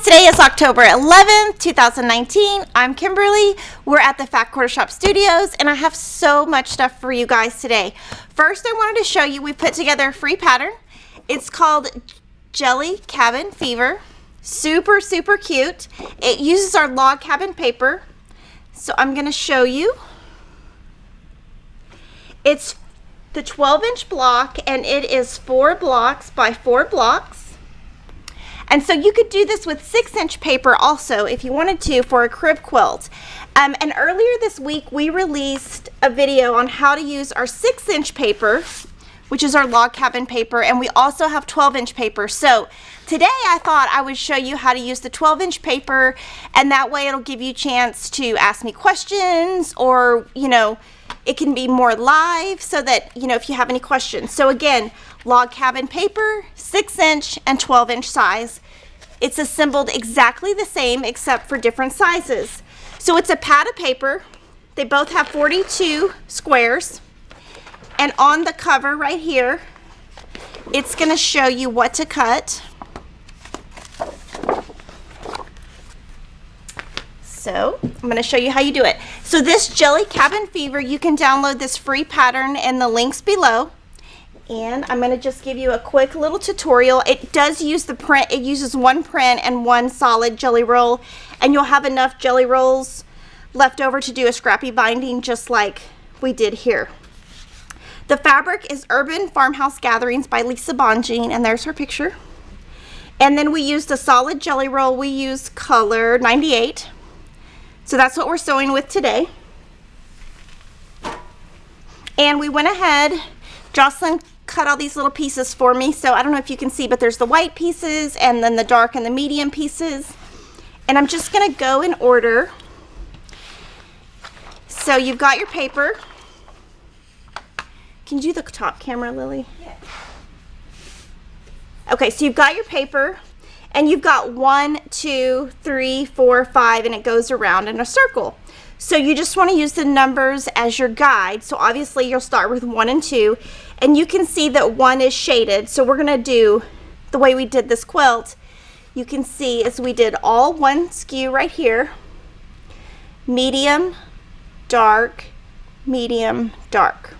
Today is October 11th, 2019. I'm Kimberly. We're at the Fat Quarter Shop Studios, and I have so much stuff for you guys today. First, I wanted to show you, we put together a free pattern. It's called Jelly Cabin Fever. Super, super cute. It uses our log cabin paper. So I'm going to show you. It's the 12-inch block, and it is 4 blocks by 4 blocks. And so you could do this with 6-inch paper also if you wanted to for a crib quilt. And earlier this week we released a video on how to use our 6-inch paper, which is our log cabin paper, and we also have 12-inch paper. So today I thought I would show you how to use the 12-inch paper, and that way it'll give you a chance to ask me questions, or it can be more live so that if you have any questions. So again, log cabin paper, 6-inch and 12-inch size. It's assembled exactly the same except for different sizes. So it's a pad of paper. They both have 42 squares. And on the cover right here, it's going to show you what to cut. So I'm going to show you how you do it. So this Jelly Cabin Fever, you can download this free pattern in the links below. And I'm going to just give you a quick little tutorial. It does use the print. It uses 1 print and 1 solid jelly roll. And you'll have enough jelly rolls left over to do a scrappy binding just like we did here. The fabric is Urban Farmhouse Gatherings by Lisa Bonjean, and there's her picture. And then we used a solid jelly roll. We use color 98. So that's what we're sewing with today. And we went ahead, Jocelyn cut all these little pieces for me, so I don't know if you can see, but there's the white pieces and then the dark and the medium pieces. And I'm just going to go in order. So you've got your paper. Can you do the top camera, Lily? Yeah. Okay, so you've got your paper, and you've got 1, 2, 3, 4, 5, and it goes around in a circle. So you just want to use the numbers as your guide. So obviously you'll start with 1 and 2, and you can see that 1 is shaded. So we're going to do the way we did this quilt. You can see as we did all 1 skew right here, medium, dark, medium, dark.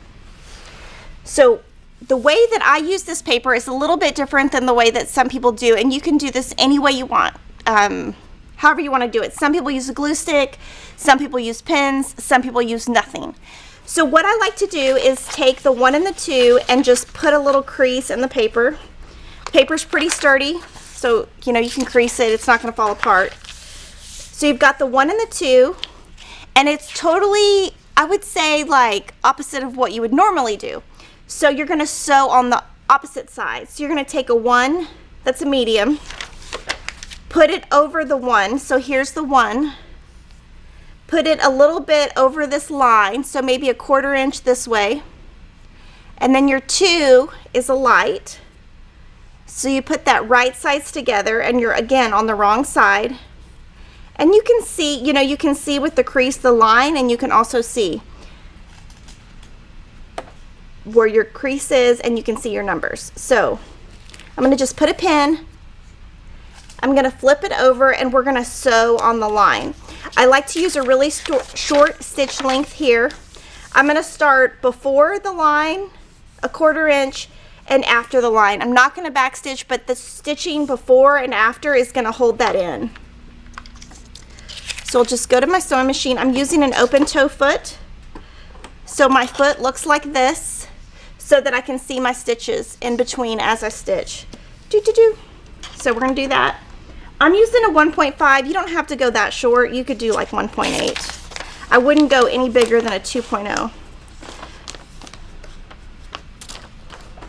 So the way that I use this paper is a little bit different than the way that some people do, and you can do this any way you want, however you want to do it. Some people use a glue stick, some people use pins, some people use nothing. So what I like to do is take the 1 and the 2 and just put a little crease in the paper. Paper's pretty sturdy, so you can crease it, it's not going to fall apart. So you've got the 1 and the 2, and it's totally, I would say, like opposite of what you would normally do. So you're going to sew on the opposite side. So you're going to take a 1 that's a medium, put it over the 1. So here's the 1. Put it a little bit over this line, so maybe a 1/4 inch this way. And then your 2 is a light. So you put that right sides together, and you're again on the wrong side. And you can see, you can see with the crease the line, and you can also see where your crease is, and you can see your numbers. So I'm going to just put a pin. I'm going to flip it over, and we're going to sew on the line. I like to use a really short stitch length here. I'm going to start before the line, a 1/4 inch, and after the line. I'm not going to back stitch, but the stitching before and after is going to hold that in. So I'll just go to my sewing machine. I'm using an open toe foot. So my foot looks like this, so that I can see my stitches in between as I stitch. So we're going to do that. I'm using a 1.5. You don't have to go that short. You could do like 1.8. I wouldn't go any bigger than a 2.0.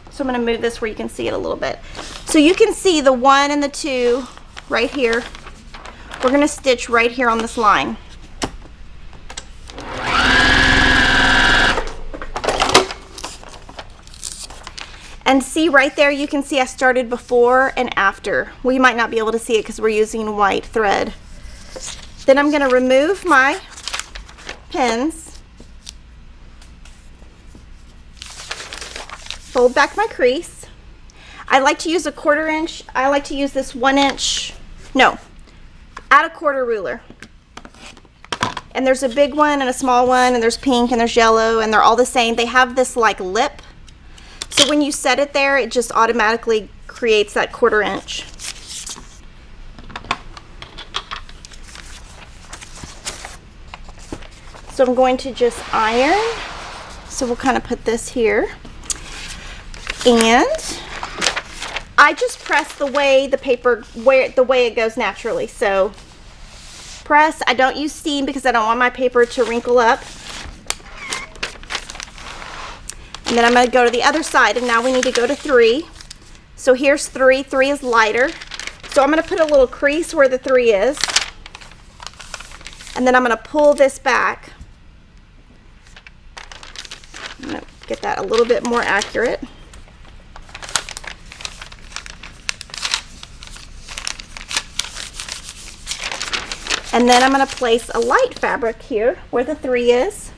So I'm going to move this where you can see it a little bit. So you can see the 1 and the 2 right here. We're going to stitch right here on this line. And see right there, you can see I started before and after. We might not be able to see it because we're using white thread. Then I'm going to remove my pins, fold back my crease. I like to use a 1/4 inch. I like to use this 1 inch, no, Add a quarter ruler. And there's a big one and a small one, and there's pink and there's yellow, and they're all the same. They have this like lip. So when you set it there, it just automatically creates that 1/4 inch. So I'm going to just iron. So we'll kind of put this here. And I just press the way the paper, the way it goes naturally. So press. I don't use steam because I don't want my paper to wrinkle up. And then I'm going to go to the other side, and now we need to go to 3. So here's 3. 3 is lighter. So I'm going to put a little crease where the 3 is. And then I'm going to pull this back. I'm going to get that a little bit more accurate. And then I'm going to place a light fabric here where the 3 is.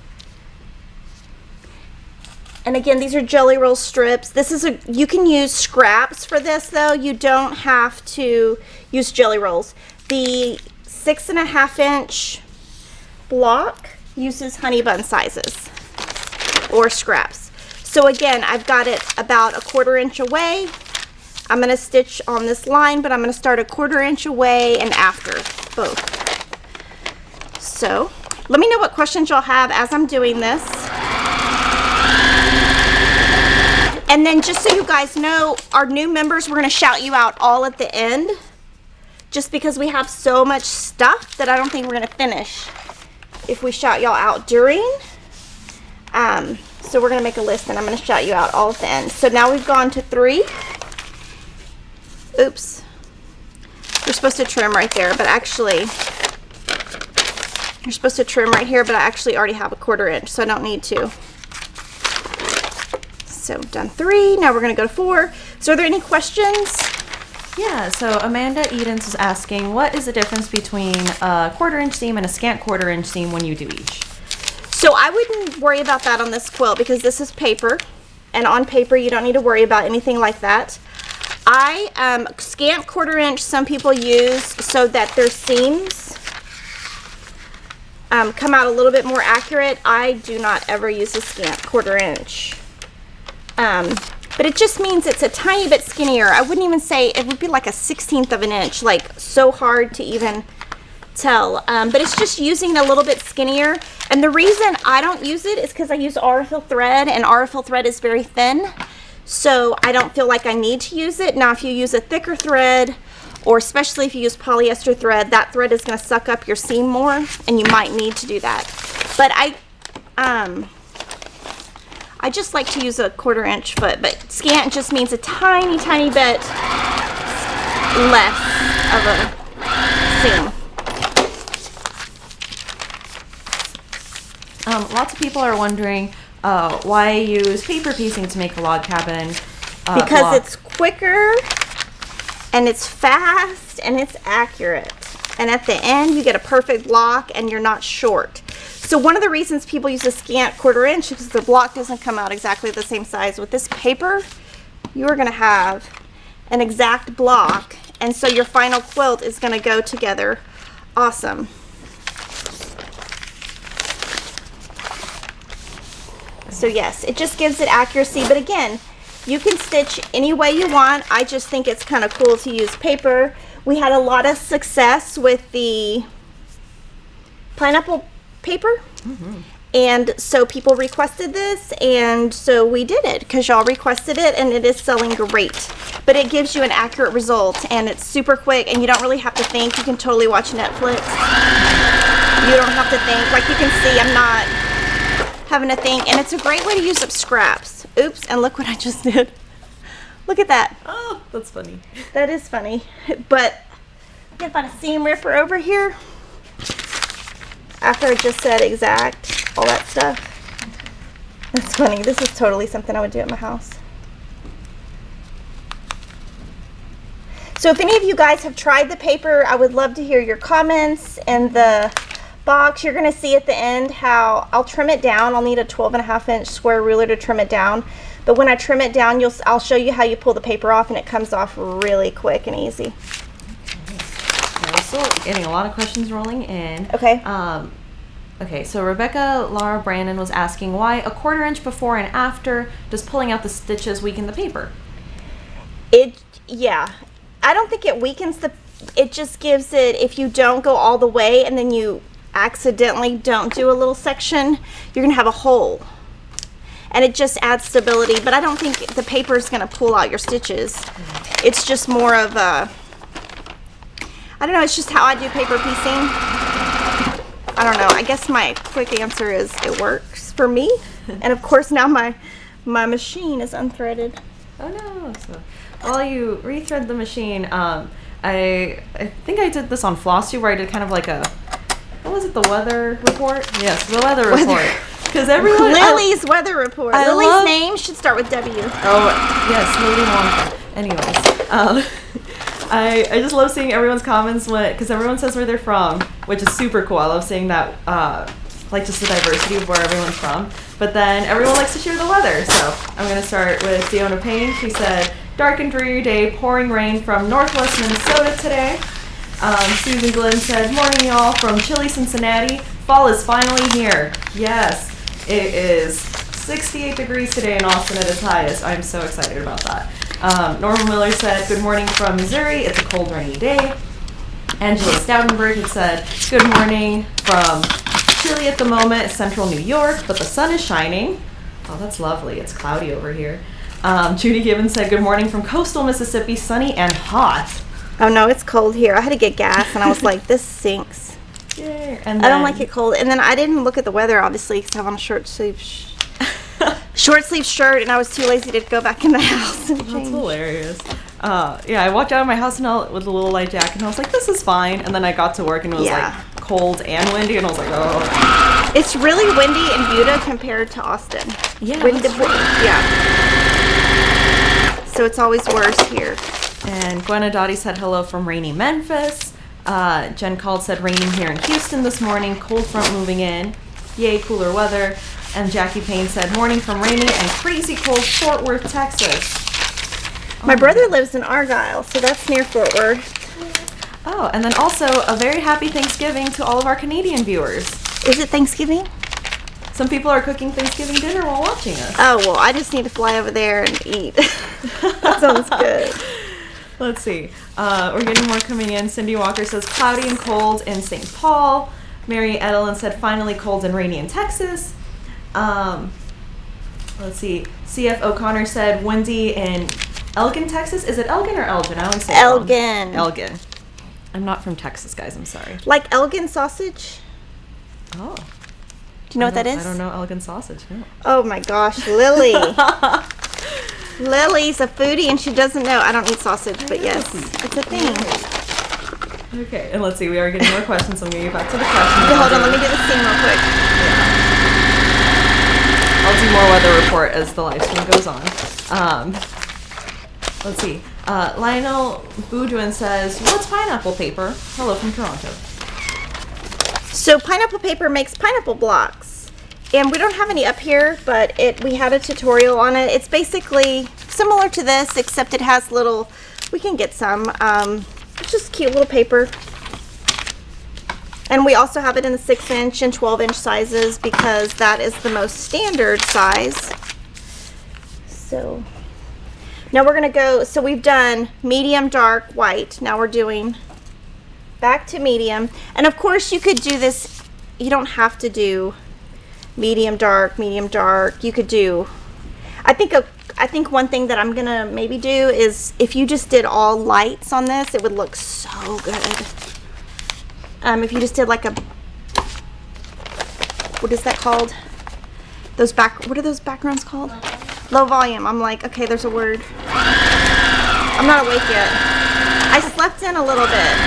And again, these are jelly roll strips. This is you can use scraps for this though. You don't have to use jelly rolls. The 6.5 inch block uses honey bun sizes or scraps. So again, I've got it about a 1/4 inch away. I'm going to stitch on this line, but I'm going to start a 1/4 inch away and after both. So let me know what questions y'all have as I'm doing this. And then just so you guys know, our new members, we're going to shout you out all at the end, just because we have so much stuff that I don't think we're going to finish if we shout y'all out during. So we're going to make a list, and I'm going to shout you out all at the end. So now we've gone to 3. Oops. You're supposed to trim right there, but actually, you're supposed to trim right here, but I actually already have a 1/4 inch, so I don't need to. So done 3. Now we're going to go to 4. So are there any questions? Yeah, so Amanda Edens is asking, what is the difference between a 1/4 inch seam and a scant 1/4 inch seam when you do each? So I wouldn't worry about that on this quilt because this is paper, and on paper you don't need to worry about anything like that. Scant 1/4 inch some people use so that their seams come out a little bit more accurate. I do not ever use a scant 1/4 inch. But it just means it's a tiny bit skinnier. I wouldn't even say, it would be like a 1/16 of an inch, like so hard to even tell. But it's just using a little bit skinnier. And the reason I don't use it is because I use aurifil thread, and aurifil thread is very thin. So I don't feel like I need to use it. Now if you use a thicker thread, or especially if you use polyester thread, that thread is going to suck up your seam more, and you might need to do that. But I just like to use a 1/4 inch foot, but scant just means a tiny, tiny bit less of a seam. Lots of people are wondering why use paper piecing to make a log cabin. Because block. it's quicker, and it's fast, and it's accurate. And at the end, you get a perfect block, and you're not short. So one of the reasons people use a scant 1/4 inch is because the block doesn't come out exactly the same size. With this paper, you are going to have an exact block, and so your final quilt is going to go together awesome. So yes, it just gives it accuracy, but again, you can stitch any way you want. I just think it's kind of cool to use paper. We had a lot of success with the pineapple paper, and so people requested this, and so we did it because y'all requested it, and it is selling great. But it gives you an accurate result, and it's super quick, and you don't really have to think. You can totally watch Netflix. You don't have to think. Like you can see, I'm not having to think, and it's a great way to use up scraps. Oops, and look what I just did. Look at that. Oh, that's funny. That is funny. But I can find a seam ripper over here. After I just said exact, all that stuff. That's funny. This is totally something I would do at my house. So if any of you guys have tried the paper, I would love to hear your comments in the box. You're going to see at the end how I'll trim it down. I'll need a 12.5 inch square ruler to trim it down. But when I trim it down, I'll show you how you pull the paper off, and it comes off really quick and easy. Okay. still getting a lot of questions rolling in. Okay. Okay, so Rebecca Laura Brandon was asking why a 1/4 inch before and after does pulling out the stitches weaken the paper? Yeah. I don't think it weakens it just gives it, if you don't go all the way and then you accidentally don't do a little section, you're going to have a hole. And it just adds stability, but I don't think the paper is going to pull out your stitches. It's just more of a, I don't know, it's just how I do paper piecing. I don't know. I guess my quick answer is it works for me. And of course now my machine is unthreaded. Oh no. So while you rethread the machine, I think I did this on Flossie where I did kind of like what was it, the weather report? Yes, the weather report. Because everyone... Lily's weather report. Lily's name should start with W. Oh, yes, Lily Wonka. Anyways, I just love seeing everyone's comments because everyone says where they're from, which is super cool. I love seeing that, like just the diversity of where everyone's from. But then everyone likes to share the weather. So I'm going to start with Deona Payne. She said, dark and dreary day, pouring rain from northwest Minnesota today. Susan Glenn said, morning y'all from chilly Cincinnati. Fall is finally here. Yes, it is 68 degrees today in Austin at its highest. I'm so excited about that. Norma Miller said, good morning from Missouri. It's a cold, rainy day. Angela Stoudenberg had said, good morning from chilly at the moment, central New York, but the sun is shining. Oh, that's lovely. It's cloudy over here. Judy Gibbons said, good morning from coastal Mississippi, sunny and hot. Oh no, it's cold here. I had to get gas and I was like, this sinks. Yay. And I don't like it cold. And then I didn't look at the weather, obviously, because I'm on a short sleeve shirt, and I was too lazy to go back in the house and change. That's hilarious. Yeah, I walked out of my house with a little light jacket, and I was like, this is fine. And then I got to work, and it was like cold and windy, and I was like, oh. It's really windy in Buda compared to Austin. Yeah. Yeah. So it's always worse here. And Gwenna Dottie said hello from rainy Memphis. Jen called, said raining here in Houston this morning, cold front moving in. Yay, cooler weather. And Jackie Payne said morning from rainy and crazy cold Fort Worth, Texas. My brother lives in Argyle, so that's near Fort Worth. Oh, and then also a very happy Thanksgiving to all of our Canadian viewers. Is it Thanksgiving? Some people are cooking Thanksgiving dinner while watching us. Oh, well, I just need to fly over there and eat. That sounds good. Let's see. We're getting more coming in. Cindy Walker says cloudy and cold in St. Paul. Mary Edelin said finally cold and rainy in Texas. Let's see. CF O'Connor said windy in Elgin, Texas. Is it Elgin or Elgin? I always say Elgin. Elgin. I'm not from Texas, guys. I'm sorry. Like Elgin sausage? Oh. Do you know what that is? I don't know Elgin sausage. No. Oh my gosh, Lily. Lily's a foodie and she doesn't know. I don't eat sausage, but yes, it's a thing. Okay, and let's see. We are getting more questions, so I'm going to get back to the questions. Okay, hold on. Let me do the scene real quick. I'll do more weather report as the live stream goes on. Let's see. Lionel Boudouin says, what's pineapple paper? Hello from Toronto. So pineapple paper makes pineapple blocks. And we don't have any up here, but we had a tutorial on it. It's basically similar to this, except it has little, we can get some, it's just cute little paper. And we also have it in the 6-inch and 12-inch sizes because that is the most standard size. So now we're gonna go, so we've done medium, dark, white. Now we're doing back to medium. And of course you could do this, you don't have to do medium, dark, medium, dark. You could do, I think one thing that I'm gonna maybe do is if you just did all lights on this, it would look so good. If you just did like what is that called? What are those backgrounds called? Low volume. I'm like, okay, there's a word. I'm not awake yet. I slept in a little bit.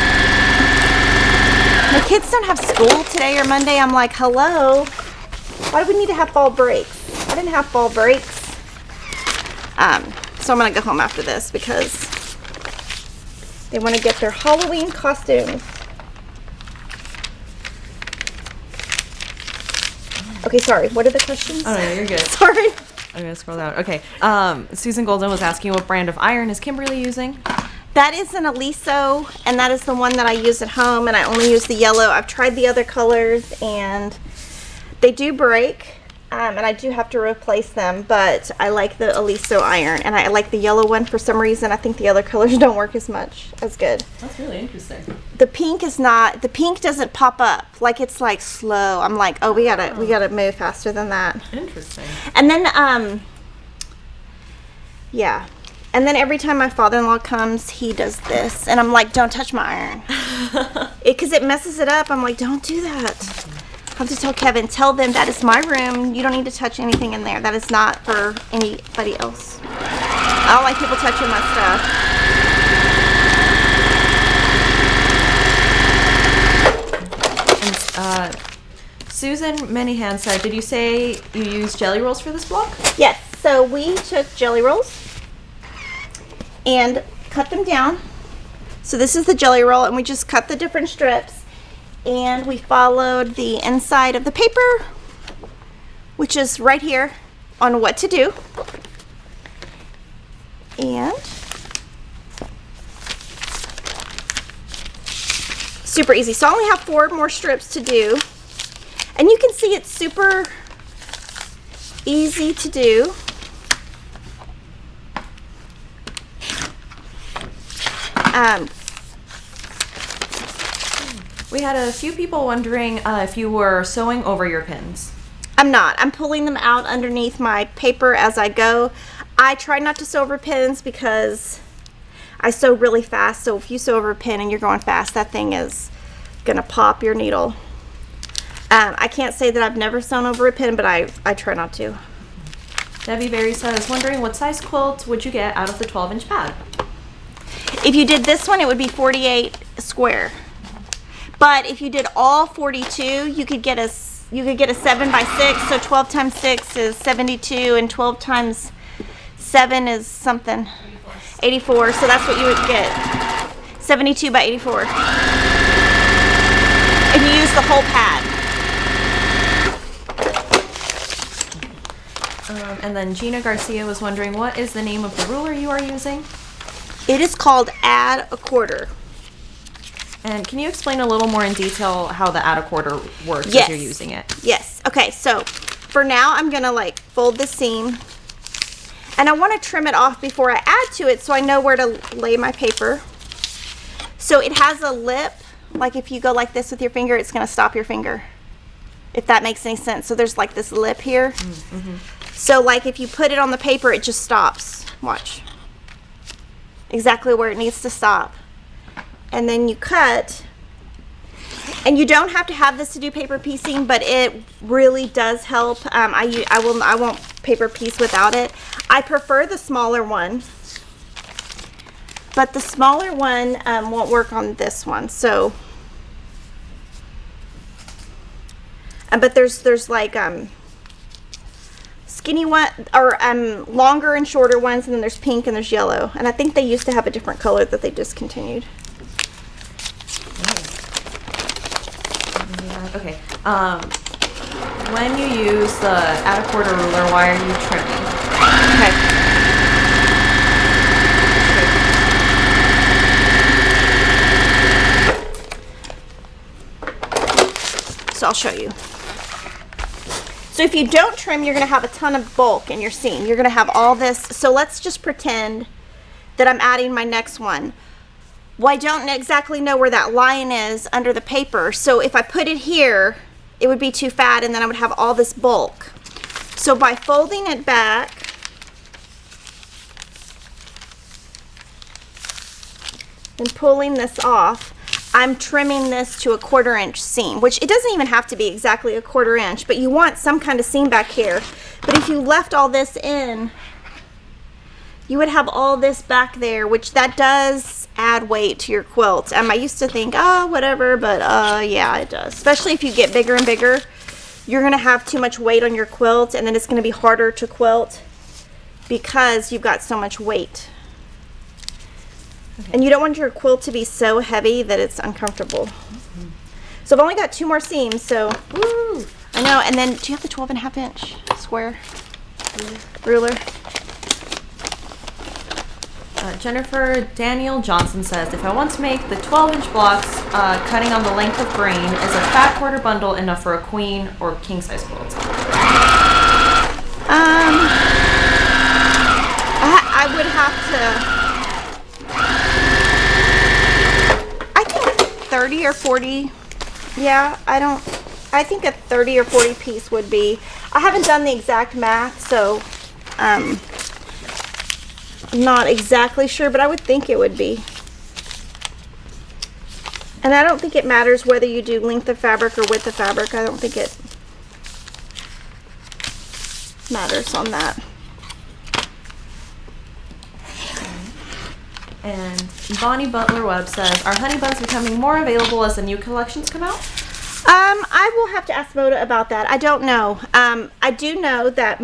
My kids don't have school today or Monday. I'm like, hello. Why do we need to have fall breaks? I didn't have fall breaks. So I'm gonna go home after this because they want to get their Halloween costumes. Okay, sorry. What are the questions? Oh, no, you're good. Sorry. I'm gonna scroll down. Okay. Susan Golden was asking what brand of iron is Kimberly using? That is an Aliso, and that is the one that I use at home, and I only use the yellow. I've tried the other colors, and they do break, and I do have to replace them, but I like the Aliso iron, and I like the yellow one for some reason. I think the other colors don't work as good. That's really interesting. The pink doesn't pop up. Like, it's like slow. I'm like, oh, we gotta move faster than that. Interesting. And then, yeah. And then every time my father-in-law comes, he does this. And I'm like, don't touch my iron. Because it messes it up. I'm like, don't do that. I have to tell Kevin, tell them that is my room. You don't need to touch anything in there. That is not for anybody else. I don't like people touching my stuff. Susan Manyhan said, did you say you use jelly rolls for this block? Yes. So we took jelly rolls and cut them down. So this is the jelly roll, and we just cut the different strips, and we followed the inside of the paper, which is right here on what to do. And super easy. So I only have 4 more strips to do, and you can see it's super easy to do. We had a few people wondering if you were sewing over your pins. I'm not. I'm pulling them out underneath my paper as I go. I try not to sew over pins because I sew really fast. So if you sew over a pin and you're going fast, that thing is gonna pop your needle. I can't say that I've never sewn over a pin, but I try not to. Debbie Berry says, wondering what size quilt would you get out of the 12-inch pad? If you did this one, it would be 48 square. But if you did all 42, you could get a 7 by 6. So 12 times 6 is 72, and 12 times 7 is something. 84. So that's what you would get. 72 by 84. And you use the whole pad. And then Gina Garcia was wondering, what is the name of the ruler you are using? It is called Add a Quarter. And can you explain a little more in detail how the add a quarter works Yes. as you're using it? Yes. Okay, so for now I'm gonna like fold the seam, and I want to trim it off before I add to it so I know where to lay my paper. So it has a lip, like if you go like this with your finger, it's gonna stop your finger, if that makes any sense. So there's like this lip here. Mm-hmm. So like if you put it on the paper, it just stops. Watch. Exactly where it needs to stop. And then you cut, and you don't have to have this to do paper piecing, but it really does help. I won't paper piece without it. I prefer the smaller one, but the smaller one won't work on this one. So, but there's like skinny one, or longer and shorter ones, and then there's pink and there's yellow. And I think they used to have a different color that they discontinued. Okay. When you use the add a quarter ruler, why are you trimming? Okay. So I'll show you. So if you don't trim, you're going to have a ton of bulk in your seam. You're going to have all this. So let's just pretend that I'm adding my next one. Well, I don't exactly know where that line is under the paper. So if I put it here, it would be too fat, and then I would have all this bulk. So by folding it back, and pulling this off, I'm trimming this to a 1/4 inch seam, which it doesn't even have to be exactly a 1/4 inch, but you want some kind of seam back here. But if you left all this in, you would have all this back there, which that does add weight to your quilt. I used to think, oh, whatever, but yeah, it does. Especially if you get bigger and bigger, you're gonna have too much weight on your quilt, and then it's gonna be harder to quilt because you've got so much weight. Okay. And you don't want your quilt to be so heavy that it's uncomfortable. Mm-hmm. So I've only got 2 more seams, so woo, I know. And then, do you have the 12.5 inch square ruler? Jennifer Daniel Johnson says, if I want to make the 12-inch blocks, cutting on the length of grain, is a fat quarter bundle enough for a queen or king size quilt? I would have to. I think 30 or 40. Yeah, I think a 30 or 40 piece would be. I haven't done the exact math, so I'm not exactly sure, but I would think it would be. And I don't think it matters whether you do length of fabric or width of fabric. I don't think it matters on that. And Bonnie Butler Webb says, are honey buns becoming more available as the new collections come out? I will have to ask Moda about that. I don't know. I do know that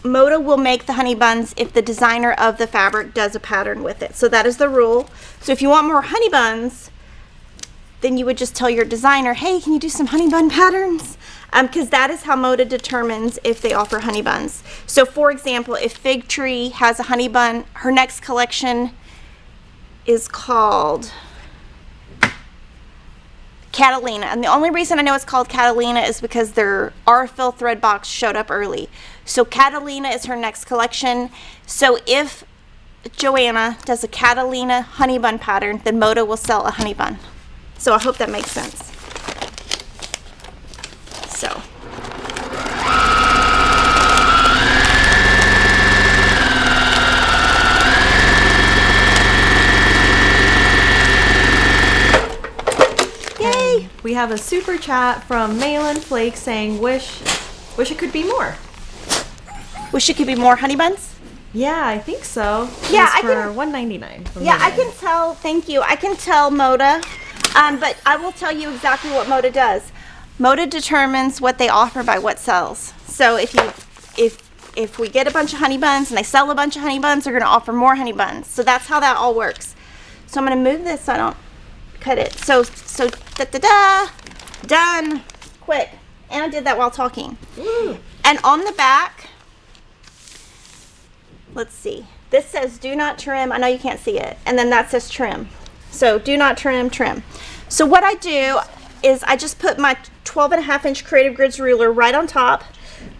Moda will make the honey buns if the designer of the fabric does a pattern with it. So that is the rule. So if you want more honey buns, then you would just tell your designer, hey, can you do some honey bun patterns? Because that is how Moda determines if they offer honey buns. So for example, if Fig Tree has a honey bun, her next collection is called Catalina, and the only reason I know it's called Catalina is because their Arfill thread box showed up early. So Catalina is her next collection. So if Joanna does a Catalina honey bun pattern, then Moda will sell a honey bun. So I hope that makes sense. So we have a super chat from Malin Flake saying, wish it could be more. Wish it could be more honey buns? Yeah, I think so. Yeah, it's I for can. $1.99. Yeah, I can tell. Thank you. I can tell Moda, but I will tell you exactly what Moda does. Moda determines what they offer by what sells. So if we get a bunch of honey buns and they sell a bunch of honey buns, they're going to offer more honey buns. So that's how that all works. So I'm going to move this so I don't cut it. So done, quick. And I did that while talking. Woo. And on the back, let's see. This says do not trim. I know you can't see it. And then that says trim. So do not trim, trim. So what I do is I just put my 12.5-inch Creative Grids ruler right on top.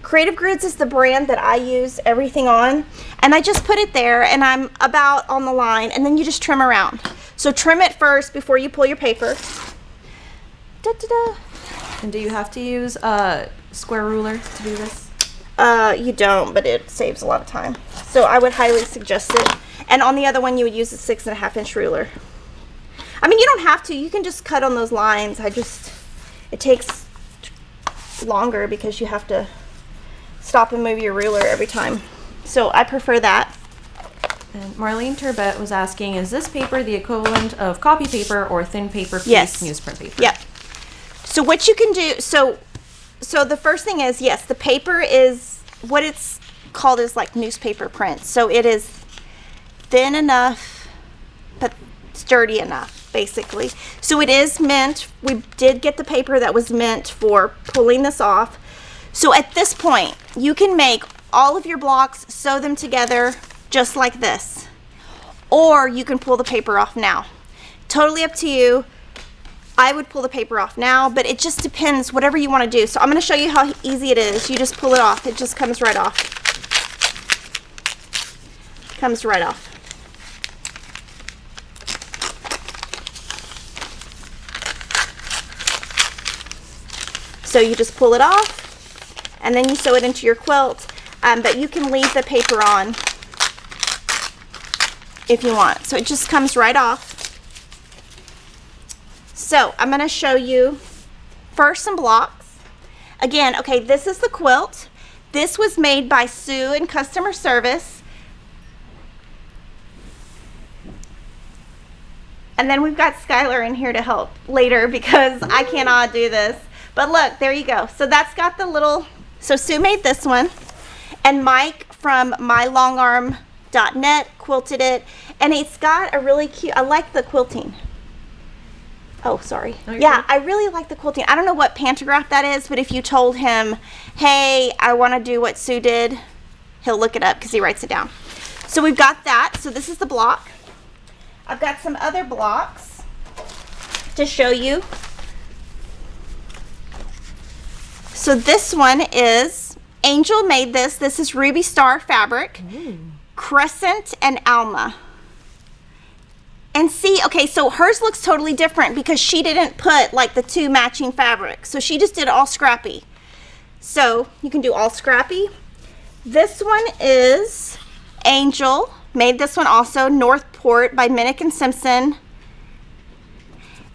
Creative Grids is the brand that I use everything on. And I just put it there and I'm about on the line, and then you just trim around. So trim it first before you pull your paper. Da-da-da. And do you have to use a square ruler to do this? You don't, but it saves a lot of time. So I would highly suggest it. And on the other one, you would use a 6.5-inch ruler. I mean, you don't have to. You can just cut on those lines. It takes longer because you have to stop and move your ruler every time. So I prefer that. And Marlene Turbet was asking, is this paper the equivalent of copy paper or thin paper piece Yes. newsprint paper? Yep. So what you can do, so the first thing is, yes, the paper is, what it's called is like newspaper print. So it is thin enough, but sturdy enough, basically. So it is meant, we did get the paper that was meant for pulling this off. So at this point, you can make all of your blocks, sew them together just like this. Or you can pull the paper off now. Totally up to you. I would pull the paper off now, but it just depends, whatever you want to do. So I'm going to show you how easy it is. You just pull it off. It just comes right off. Comes right off. So you just pull it off, and then you sew it into your quilt, but you can leave the paper on if you want. So it just comes right off. So I'm going to show you first some blocks. Again, okay, this is the quilt. This was made by Sue in customer service. And then we've got Skylar in here to help later because I cannot do this. But look, there you go. So that's got the little, so Sue made this one. And Mike from mylongarm.net quilted it. And it's got a really cute, I like the quilting. Oh, sorry. Oh, yeah, I really like the quilting. I don't know what pantograph that is, but if you told him, hey, I want to do what Sue did, he'll look it up because he writes it down. So we've got that. So this is the block. I've got some other blocks to show you. So this one is, Angel made this. This is Ruby Star fabric, Crescent and Alma. And see, okay, so hers looks totally different because she didn't put like the 2 matching fabrics. So she just did all scrappy. So you can do all scrappy. This one is Angel, made this one also, Northport by Minnick and Simpson.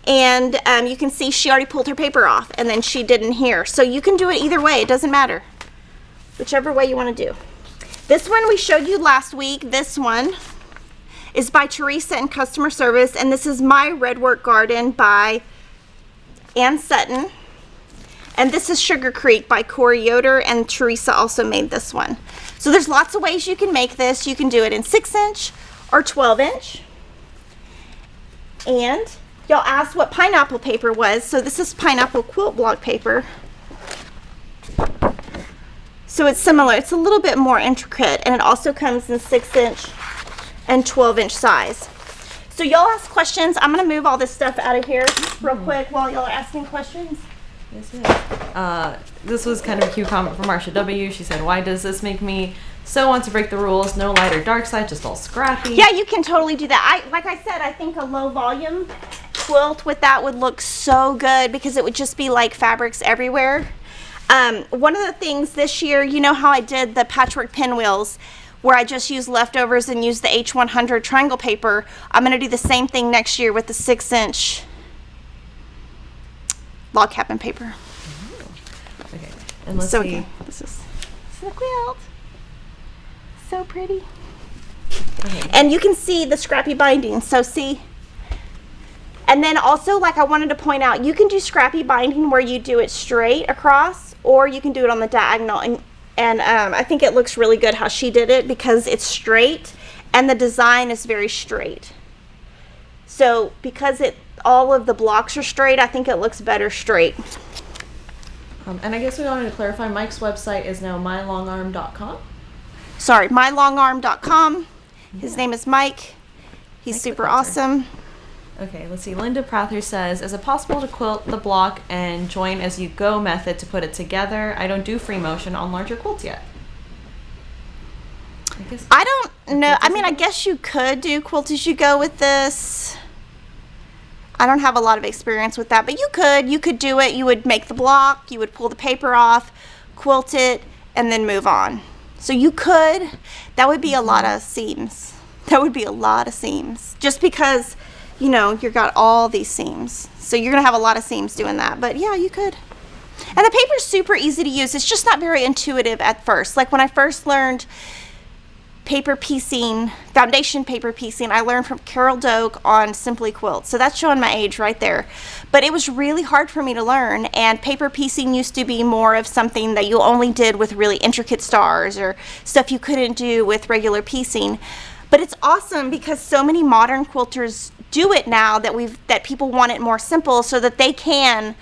And you can see she already pulled her paper off and then she did in here. So you can do it either way, it doesn't matter. Whichever way you want to do. This one we showed you last week. This one is by Teresa in Customer Service, and this is My Redwork Garden by Ann Sutton. And this is Sugar Creek by Corey Yoder, and Teresa also made this one. So there's lots of ways you can make this. You can do it in 6-inch or 12-inch. And y'all asked what pineapple paper was, so this is pineapple quilt block paper. So it's similar, it's a little bit more intricate, and it also comes in 6-inch and 12-inch size. So y'all ask questions. I'm gonna move all this stuff out of here real quick while y'all are asking questions. Yes. This was kind of a cute comment from Marsha W. She said, why does this make me so want to break the rules? No light or dark side, just all scrappy. Yeah, you can totally do that. Like I said, I think a low volume quilt with that would look so good because it would just be like fabrics everywhere. One of the things this year, you know how I did the patchwork pinwheels where I just used leftovers and used the H100 triangle paper. I'm going to do the same thing next year with the 6-inch log cabin paper. Okay, and let's so see. Okay. This is the quilt. So pretty. Okay. And you can see the scrappy binding. So see. And then also, like I wanted to point out, you can do scrappy binding where you do it straight across, or you can do it on the diagonal. And I think it looks really good how she did it because it's straight and the design is very straight. So because all of the blocks are straight, I think it looks better straight. And I guess we wanted to clarify, Mike's website is now mylongarm.com. Sorry, mylongarm.com. His name is Mike. He's super awesome. Okay, let's see. Linda Prather says, is it possible to quilt the block and join as you go method to put it together? I don't do free motion on larger quilts yet. I don't know. I mean, I guess you could do quilt as you go with this. I don't have a lot of experience with that, but you could do it. You would make the block, you would pull the paper off, quilt it, and then move on. So you could. That would be a lot of seams. That would be a lot of seams. Just because, you know, you've got all these seams. So you're going to have a lot of seams doing that. But yeah, you could. And the paper's super easy to use. It's just not very intuitive at first. Like when I first learned paper piecing, foundation paper piecing, I learned from Carol Doak on Simply Quilt. So that's showing my age right there. But it was really hard for me to learn, and paper piecing used to be more of something that you only did with really intricate stars or stuff you couldn't do with regular piecing. But it's awesome because so many modern quilters do it now that people want it more simple so that they can,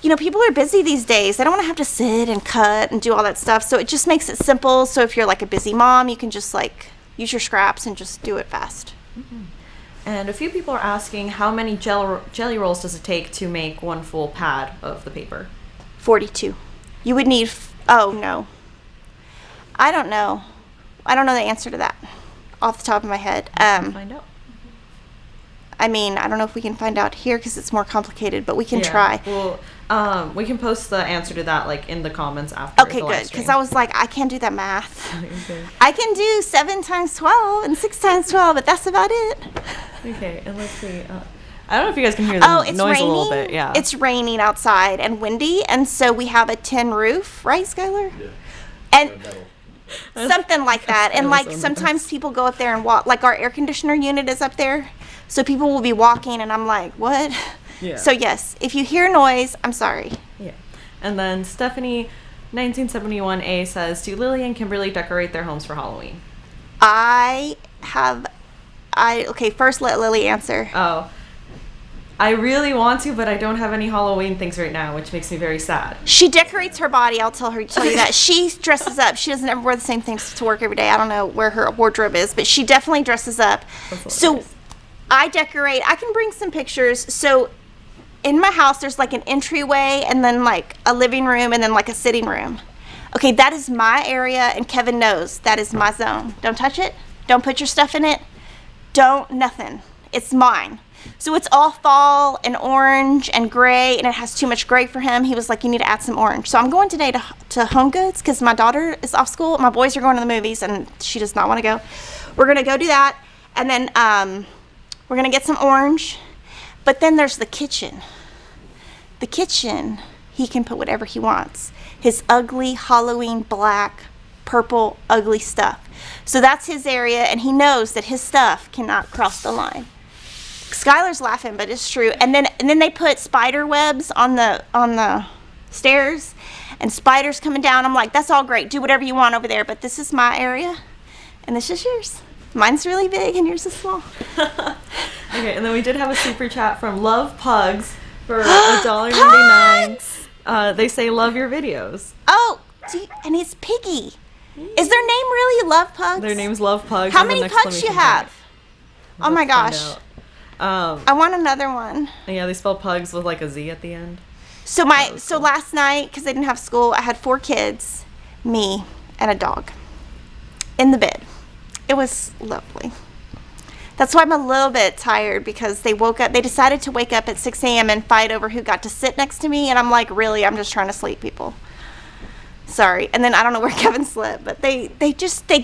you know, people are busy these days. They don't want to have to sit and cut and do all that stuff. So it just makes it simple. So if you're like a busy mom, you can just like use your scraps and just do it fast. Mm-hmm. And a few people are asking, how many jelly rolls does it take to make one full pad of the paper? 42. You would need, oh no. I don't know. I don't know the answer to that off the top of my head. Find out. I mean, I don't know if we can find out here because it's more complicated, but we can try. Well, we can post the answer to that like in the comments after. Okay, good. Because I was like, I can't do that math. Okay. I can do 7 times 12 and 6 times 12, but that's about it. Okay, and let's see. I don't know if you guys can hear the noise raining. a little bit. Yeah. It's raining outside and windy, and so we have a tin roof, right, Skylar? Yeah. And something like that. And like sometimes people go up there and walk, like our air conditioner unit is up there. So people will be walking and I'm like, what? Yeah. So yes, if you hear noise, I'm sorry. Yeah. And then Stephanie 1971A says, do Lily and Kimberly decorate their homes for Halloween? Okay, first let Lily answer. Oh. I really want to, but I don't have any Halloween things right now, which makes me very sad. She decorates her body. I'll tell you that. She dresses up. She doesn't ever wear the same things to work every day. I don't know where her wardrobe is, but she definitely dresses up. So I decorate. I can bring some pictures. So in my house, there's like an entryway and then like a living room and then like a sitting room. Okay, that is my area, and Kevin knows that is my zone. Don't touch it. Don't put your stuff in it. Don't, nothing. It's mine. So it's all fall and orange and gray, and it has too much gray for him. He was like, you need to add some orange. So I'm going today to Home Goods because my daughter is off school. My boys are going to the movies, and she does not want to go. We're going to go do that, and then we're going to get some orange. But then there's the kitchen. The kitchen, he can put whatever he wants. His ugly Halloween black, purple, ugly stuff. So that's his area, and he knows that his stuff cannot cross the line. Skylar's laughing, but it's true. And then they put spider webs on the stairs, and spiders coming down. I'm like, that's all great. Do whatever you want over there, but this is my area, and this is yours. Mine's really big, and yours is small. Okay, and then we did have a super chat from Love Pugs for $1.99. They say love your videos. Oh, and it's Piggy. Is their name really Love Pugs? Their name's Love Pugs. How many pugs do you have? Oh my gosh. I want another one. Yeah, they spell pugs with like a Z at the end. So last night, because I didn't have school, I had 4 kids, me, and a dog in the bed. It was lovely. That's why I'm a little bit tired, because they decided to wake up at 6 a.m. and fight over who got to sit next to me, and I'm like, really, I'm just trying to sleep, people. Sorry. And then I don't know where Kevin slept, but they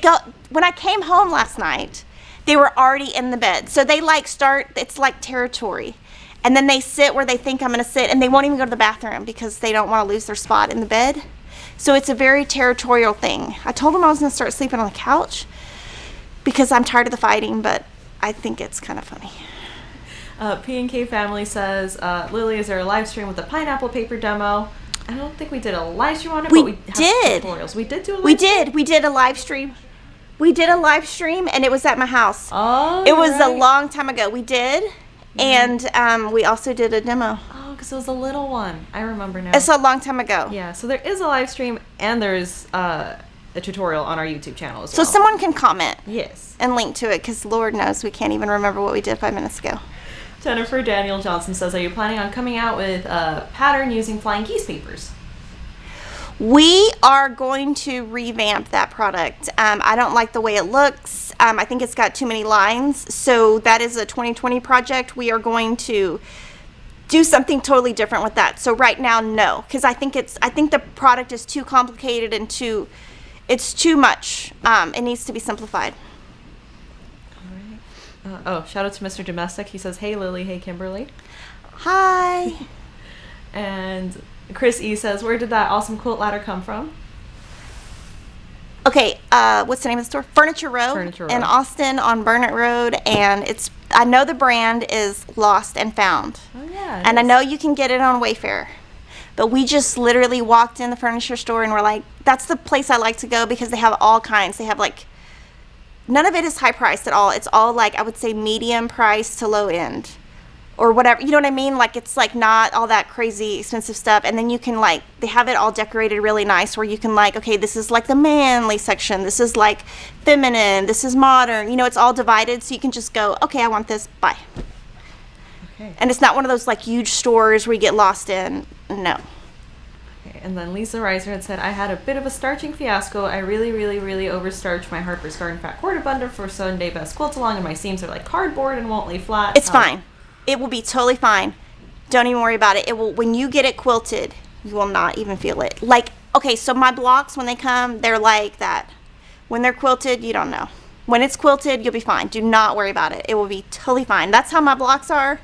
go, when I came home last night, they were already in the bed. So they it's like territory. And then they sit where they think I'm going to sit, and they won't even go to the bathroom because they don't want to lose their spot in the bed. So it's a very territorial thing. I told them I was going to start sleeping on the couch because I'm tired of the fighting, but I think it's kind of funny. P&K Family says, Lily, is there a live stream with the pineapple paper demo? I don't think we did a live stream on it, but we did tutorials. We did do a live stream? We did a live stream. We did a live stream, and it was at my house. Oh, it was a long time ago. We did, and we also did a demo. Oh, because it was a little one. I remember now. It's a long time ago. Yeah, so there is a live stream, and there's a tutorial on our YouTube channel as well. So someone can comment. Yes. And link to it, because Lord knows we can't even remember what we did 5 minutes ago. Jennifer Daniel Johnson says, are you planning on coming out with a pattern using flying geese papers? We are going to revamp that product. I don't like the way it looks. I think it's got too many lines. So that is a 2020 project. We are going to do something totally different with that. So right now, no, because I think the product is too complicated and it's too much. It needs to be simplified. All right. Shout out to Mr. Domestic. He says, hey Lily, hey Kimberly. Hi. And Chris E says, where did that awesome quilt ladder come from? Okay, what's the name of the store? Furniture Row in Austin on Burnett Road, and I know the brand is Lost and Found. Oh yeah. And I know you can get it on Wayfair. But we just literally walked in the furniture store and we're like, that's the place I like to go because they have all kinds. They have like, none of it is high priced at all. It's all like, I would say medium price to low end. Or whatever, you know what I mean? Like, it's like not all that crazy expensive stuff. And then you can like, they have it all decorated really nice where you can like, okay, this is like the manly section. This is like feminine. This is modern. You know, it's all divided. So you can just go, okay, I want this. Bye. Okay. And it's not one of those like huge stores where you get lost in. No. Okay. And then Lisa Reiser had said, I had a bit of a starching fiasco. I really, really, really overstarched my Harper's Garden Fat Quarter Bundle for Sunday Best Quilt Along, and my seams are like cardboard and won't lay flat. It's fine. It will be totally fine. Don't even worry about it. It will, when you get it quilted, you will not even feel it. Like, okay, so my blocks, when they come, they're like that. When they're quilted, you don't know. When it's quilted, you'll be fine. Do not worry about it. It will be totally fine. That's how my blocks are.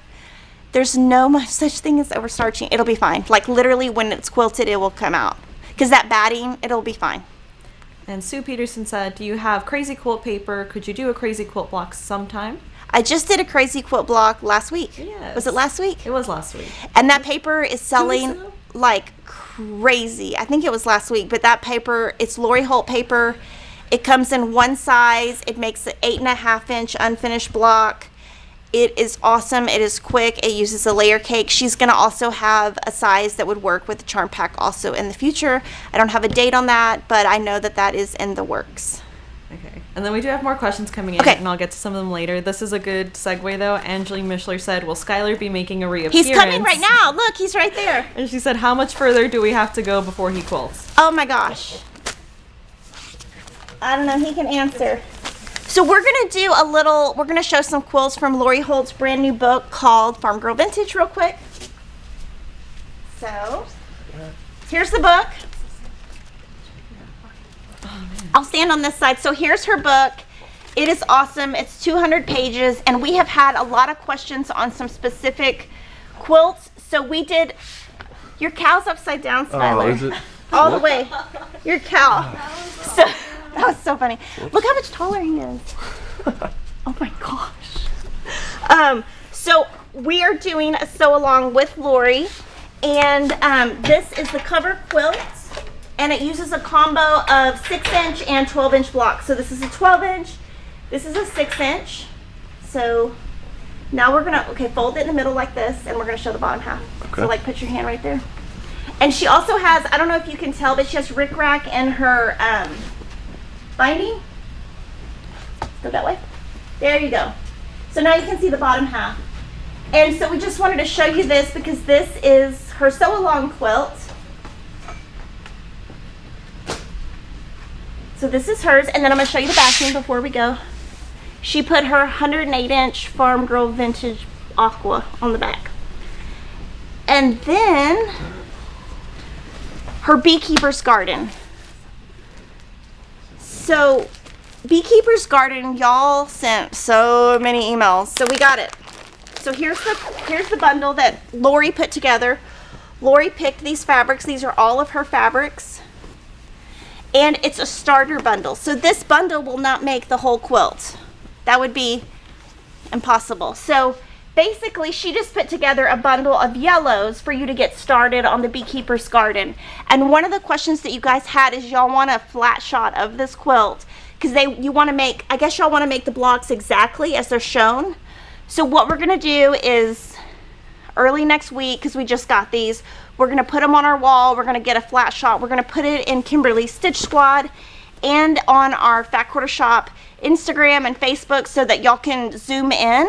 There's no such thing as overstarching. It'll be fine. Like, literally, when it's quilted, it will come out. Because that batting, it'll be fine. And Sue Peterson said, do you have crazy quilt paper? Could you do a crazy quilt block sometime? I just did a crazy quilt block last week. Yes. Was it last week? It was last week. And that paper is selling like crazy. I think it was last week, but that paper, it's Lori Holt paper. It comes in one size. It makes an 8.5 inch unfinished block. It is awesome. It is quick. It uses a layer cake. She's going to also have a size that would work with the charm pack also in the future. I don't have a date on that, but I know that that is in the works. Okay. And then we do have more questions coming in, and I'll get to some of them later. This is a good segue, though. Angeli Mishler said, will Skylar be making a reappearance? He's coming right now. Look, he's right there. And she said, how much further do we have to go before he quilts? Oh, my gosh. I don't know. He can answer. So we're going to do we're going to show some quilts from Lori Holt's brand new book called Farm Girl Vintage real quick. So, here's the book. I'll stand on this side. So here's her book. It is awesome. It's 200 pages, and we have had a lot of questions on some specific quilts. So we did, your cow's upside down, Skylar. Oh, is it? All the way. Your cow. So, that was so funny. Look how much taller he is. Oh my gosh. So we are doing a sew along with Lori, and this is the cover quilt. And it uses a combo of 6-inch and 12-inch blocks. So this is a 12-inch, this is a 6-inch. So now we're gonna, fold it in the middle like this, and we're gonna show the bottom half. Okay. So like put your hand right there. And she also has, I don't know if you can tell, but she has rickrack in her binding. Go that way. There you go. So now you can see the bottom half. And so we just wanted to show you this because this is her sew along quilt. So this is hers, and then I'm going to show you the backing before we go. She put her 108-inch Farm Girl Vintage Aqua on the back. And then her Beekeeper's Garden. So Beekeeper's Garden, y'all sent so many emails, so we got it. So here's the bundle that Lori put together. Lori picked these fabrics. These are all of her fabrics. And it's a starter bundle. So this bundle will not make the whole quilt. That would be impossible. So basically she just put together a bundle of yellows for you to get started on the Beekeeper's Garden. And one of the questions that you guys had is y'all want a flat shot of this quilt because you want to make, I guess y'all want to make the blocks exactly as they're shown. So what we're going to do is early next week, because we just got these, we're going to put them on our wall. We're going to get a flat shot. We're going to put it in Kimberly's Stitch Squad and on our Fat Quarter Shop Instagram and Facebook so that y'all can zoom in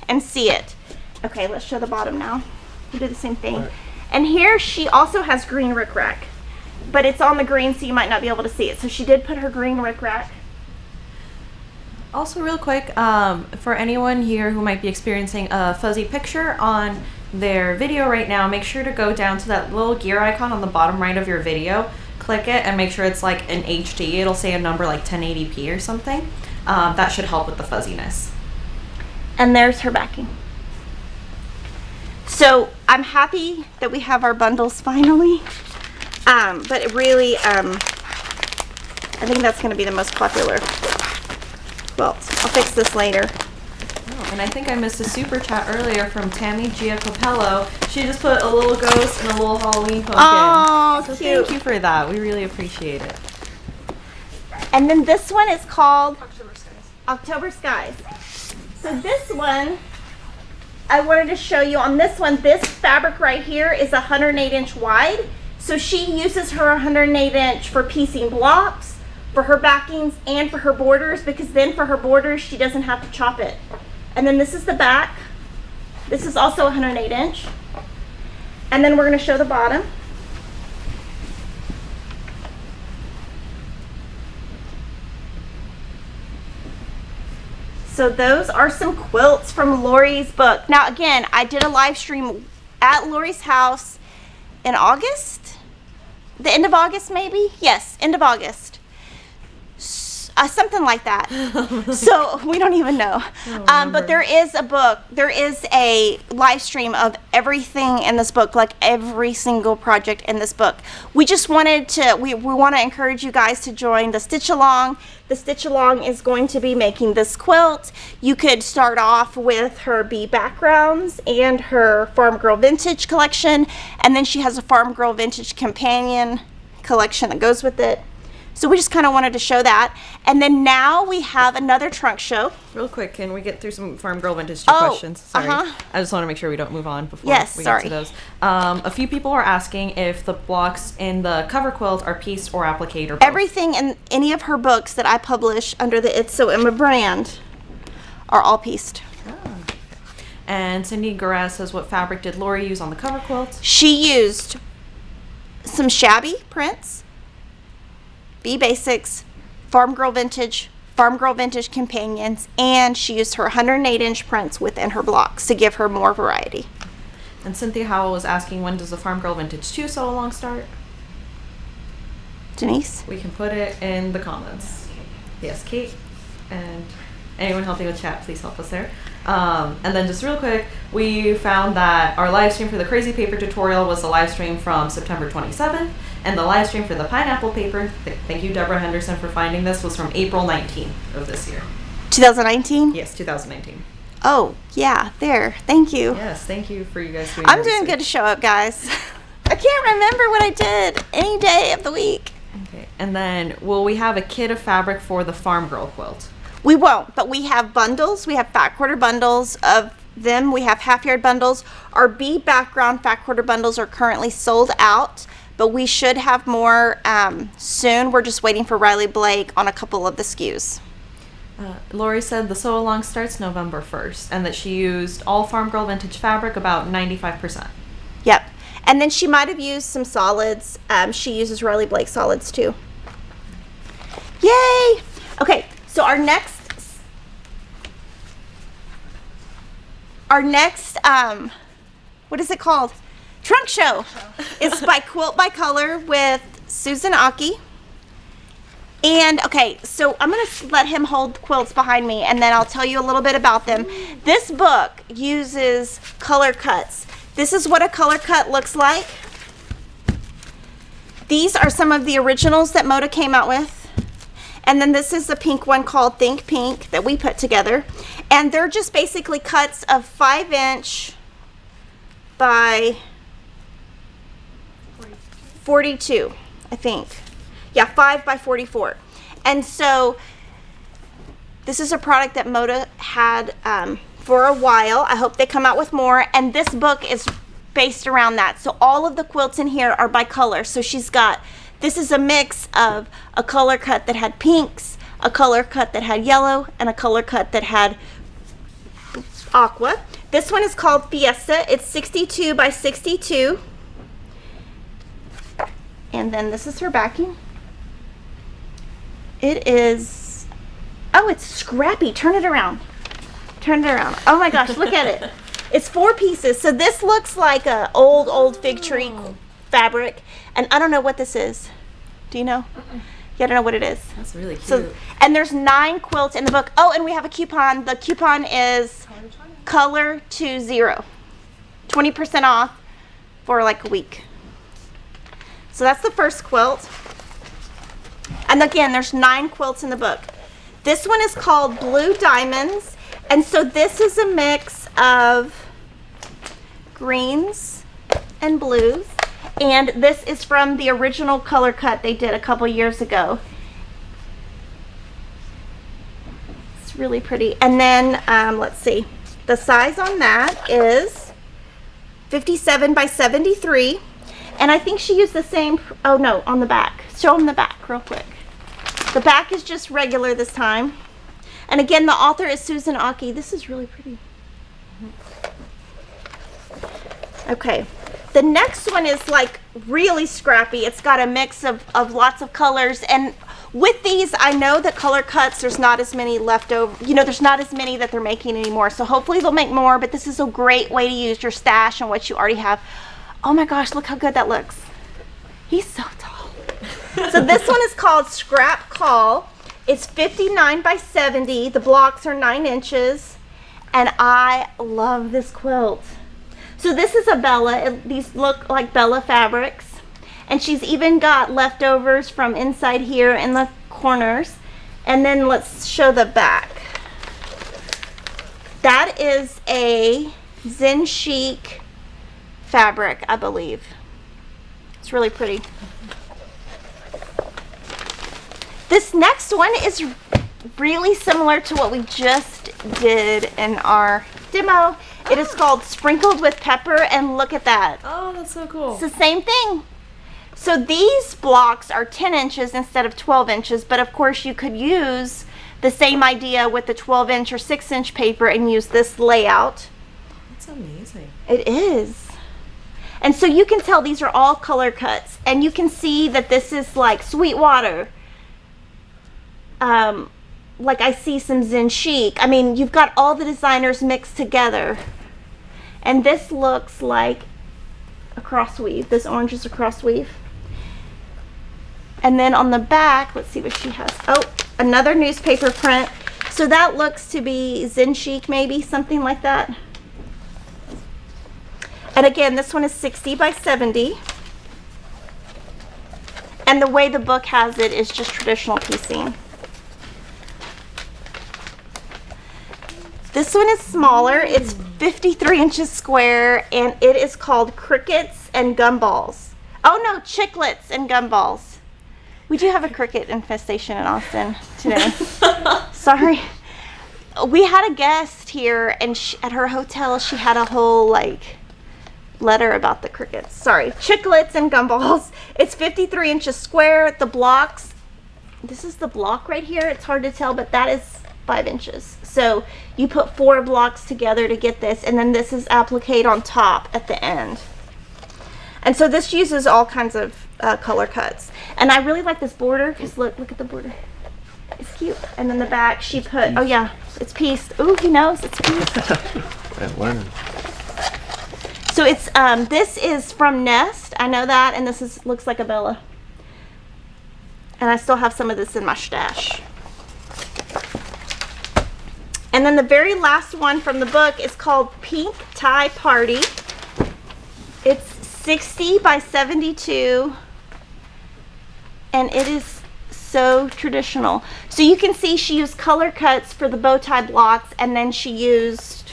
and see it. Okay, let's show the bottom now. We'll do the same thing. Right. And here she also has green rickrack, but it's on the green so you might not be able to see it. So she did put her green rickrack. Also real quick, for anyone here who might be experiencing a fuzzy picture on their video right now, make sure to go down to that little gear icon on the bottom right of your video, click it, and make sure it's like an HD. It'll say a number like 1080p or something. That should help with the fuzziness. And there's her backing. So I'm happy that we have our bundles finally, but it really, I think that's going to be the most popular quilt. I'll fix this later. And I think I missed a super chat earlier from Tammy Giacopello. She just put a little ghost and a little Halloween pumpkin. Oh, so cute. Thank you for that. We really appreciate it. And then this one is called October Skies. So this one, I wanted to show you on this one, this fabric right here is 108-inch wide. So she uses her 108-inch for piecing blocks, for her backings, and for her borders, because then for her borders, she doesn't have to chop it. And then this is the back. This is also 108-inch. And then we're going to show the bottom. So those are some quilts from Lori's book. Now again, I did a live stream at Lori's house in August? The end of August maybe? Yes, end of August. Something like that. So we don't even know. But there is a book, there is a live stream of everything in this book, like every single project in this book. We just wanted to, we want to encourage you guys to join the Stitch Along. The Stitch Along is going to be making this quilt. You could start off with her bee backgrounds and her Farm Girl Vintage collection, and then she has a Farm Girl Vintage companion collection that goes with it. So we just kind of wanted to show that. And then now we have another trunk show. Real quick, can we get through some Farm Girl Vintage 2 questions? Sorry. I just want to make sure we don't move on before we get to those. A few people are asking if the blocks in the cover quilt are pieced or applique or both. Everything in any of her books that I publish under the It's So Emma brand are all pieced. Oh. And Cindy Garaz says, what fabric did Lori use on the cover quilt? She used some shabby prints, B Basics, Farm Girl Vintage Companions, and she used her 108-inch prints within her blocks to give her more variety. And Cynthia Howell was asking, when does the Farm Girl Vintage 2 sew along start? Denise? We can put it in the comments. Yes, Kate. And anyone helping with chat, please help us there. And then just real quick, we found that our live stream for the Crazy Paper tutorial was the live stream from September 27th, and the live stream for the Pineapple Paper, thank you Deborah Henderson for finding this, was from April 19th of this year. 2019? Yes, 2019. Oh, yeah, there. Thank you. Yes, thank you for you guys doing I'm doing good to show up, guys. I can't remember what I did any day of the week. Okay, and then will we have a kit of fabric for the Farm Girl quilt? We won't, but we have bundles. We have fat quarter bundles of them. We have half yard bundles. Our B background fat quarter bundles are currently sold out, but we should have more soon. We're just waiting for Riley Blake on a couple of the SKUs. Lori said the sew along starts November 1st and that she used all Farm Girl Vintage fabric, about 95%. Yep. And then she might have used some solids. She uses Riley Blake solids too. Yay! Okay, so our next what is it called? Trunk show. It's by Quilt by Color with Susan Aki. And okay, so I'm gonna let him hold the quilts behind me and then I'll tell you a little bit about them. This book uses color cuts. This is what a color cut looks like. These are some of the originals that Moda came out with. And then this is the pink one called Think Pink that we put together. And they're just basically cuts of 5-inch by 42, I think. Yeah, 5 by 44. And so this is a product that Moda had for a while. I hope they come out with more. And this book is based around that. So all of the quilts in here are by color. So she's got, this is a mix of a color cut that had pinks, a color cut that had yellow, and a color cut that had aqua. This one is called Fiesta. It's 62 by 62. And then this is her backing. It is, oh, it's scrappy. Turn it around. Turn it around. Oh my gosh, look at it. It's 4 pieces. So this looks like a old fig tree fabric. And I don't know what this is. Do you know? Yeah, I don't know what it is. That's really cute. So, and there's 9 quilts in the book. Oh, and we have a coupon. The coupon is Color 20. 20% off for like a week. So that's the first quilt. And again, there's 9 quilts in the book. This one is called Blue Diamonds. And so this is a mix of greens and blues. And this is from the original color cut they did a couple years ago. It's really pretty. And then, let's see. The size on that is 57 by 73. And I think she used the same, oh no, on the back. Show them the back real quick. The back is just regular this time. And again, the author is Susan Aki. This is really pretty. Okay. The next one is like really scrappy. It's got a mix of lots of colors. And with these, I know that color cuts, there's not as many left over. You know, there's not as many that they're making anymore. So hopefully they'll make more. But this is a great way to use your stash and what you already have. Oh my gosh, look how good that looks. He's so tall. So this one is called Scrap Call. It's 59 by 70. The blocks are 9 inches. And I love this quilt. So this is a Bella. These look like Bella fabrics. And she's even got leftovers from inside here in the corners. And then let's show the back. That is a Zen Chic fabric, I believe. It's really pretty. this next one is really similar to what we just did in our demo. It is called Sprinkled with Pepper, and look at that. Oh, that's so cool. It's the same thing. So these blocks are 10 inches instead of 12 inches, but of course you could use the same idea with the 12-inch or 6-inch paper and use this layout. That's amazing. It is. And so you can tell these are all color cuts, and you can see that this is like Sweetwater. Like I see some Zen Chic. I mean, you've got all the designers mixed together. And this looks like a cross weave. This orange is a cross weave. And then on the back, let's see what she has. Oh, another newspaper print. So that looks to be Zen Chic, maybe, something like that. And again, this one is 60 by 70. And the way the book has it is just traditional piecing. This one is smaller. It's 53 inches square, and it is called Crickets and Gumballs. Oh no, Chiclets and Gumballs. We do have a cricket infestation in Austin today. Sorry. We had a guest here, and at her hotel, she had a whole like letter about the crickets. Sorry, Chiclets and Gumballs. It's 53 inches square. The blocks, this is the block right here. It's hard to tell, but that is 5 inches. So you put 4 blocks together to get this, and then this is appliqued on top at the end. And so this uses all kinds of color cuts. And I really like this border because look at the border. It's cute. And then the back she put, oh yeah, it's pieced. Ooh, he knows it's pieced. I'm learning. So it's this is from Nest. I know that, and this is looks like a Bella. And I still have some of this in my stash. And then the very last one from the book is called Pink Tie Party. It's 60 by 72, and it is so traditional. So you can see she used color cuts for the bow tie blocks, and then she used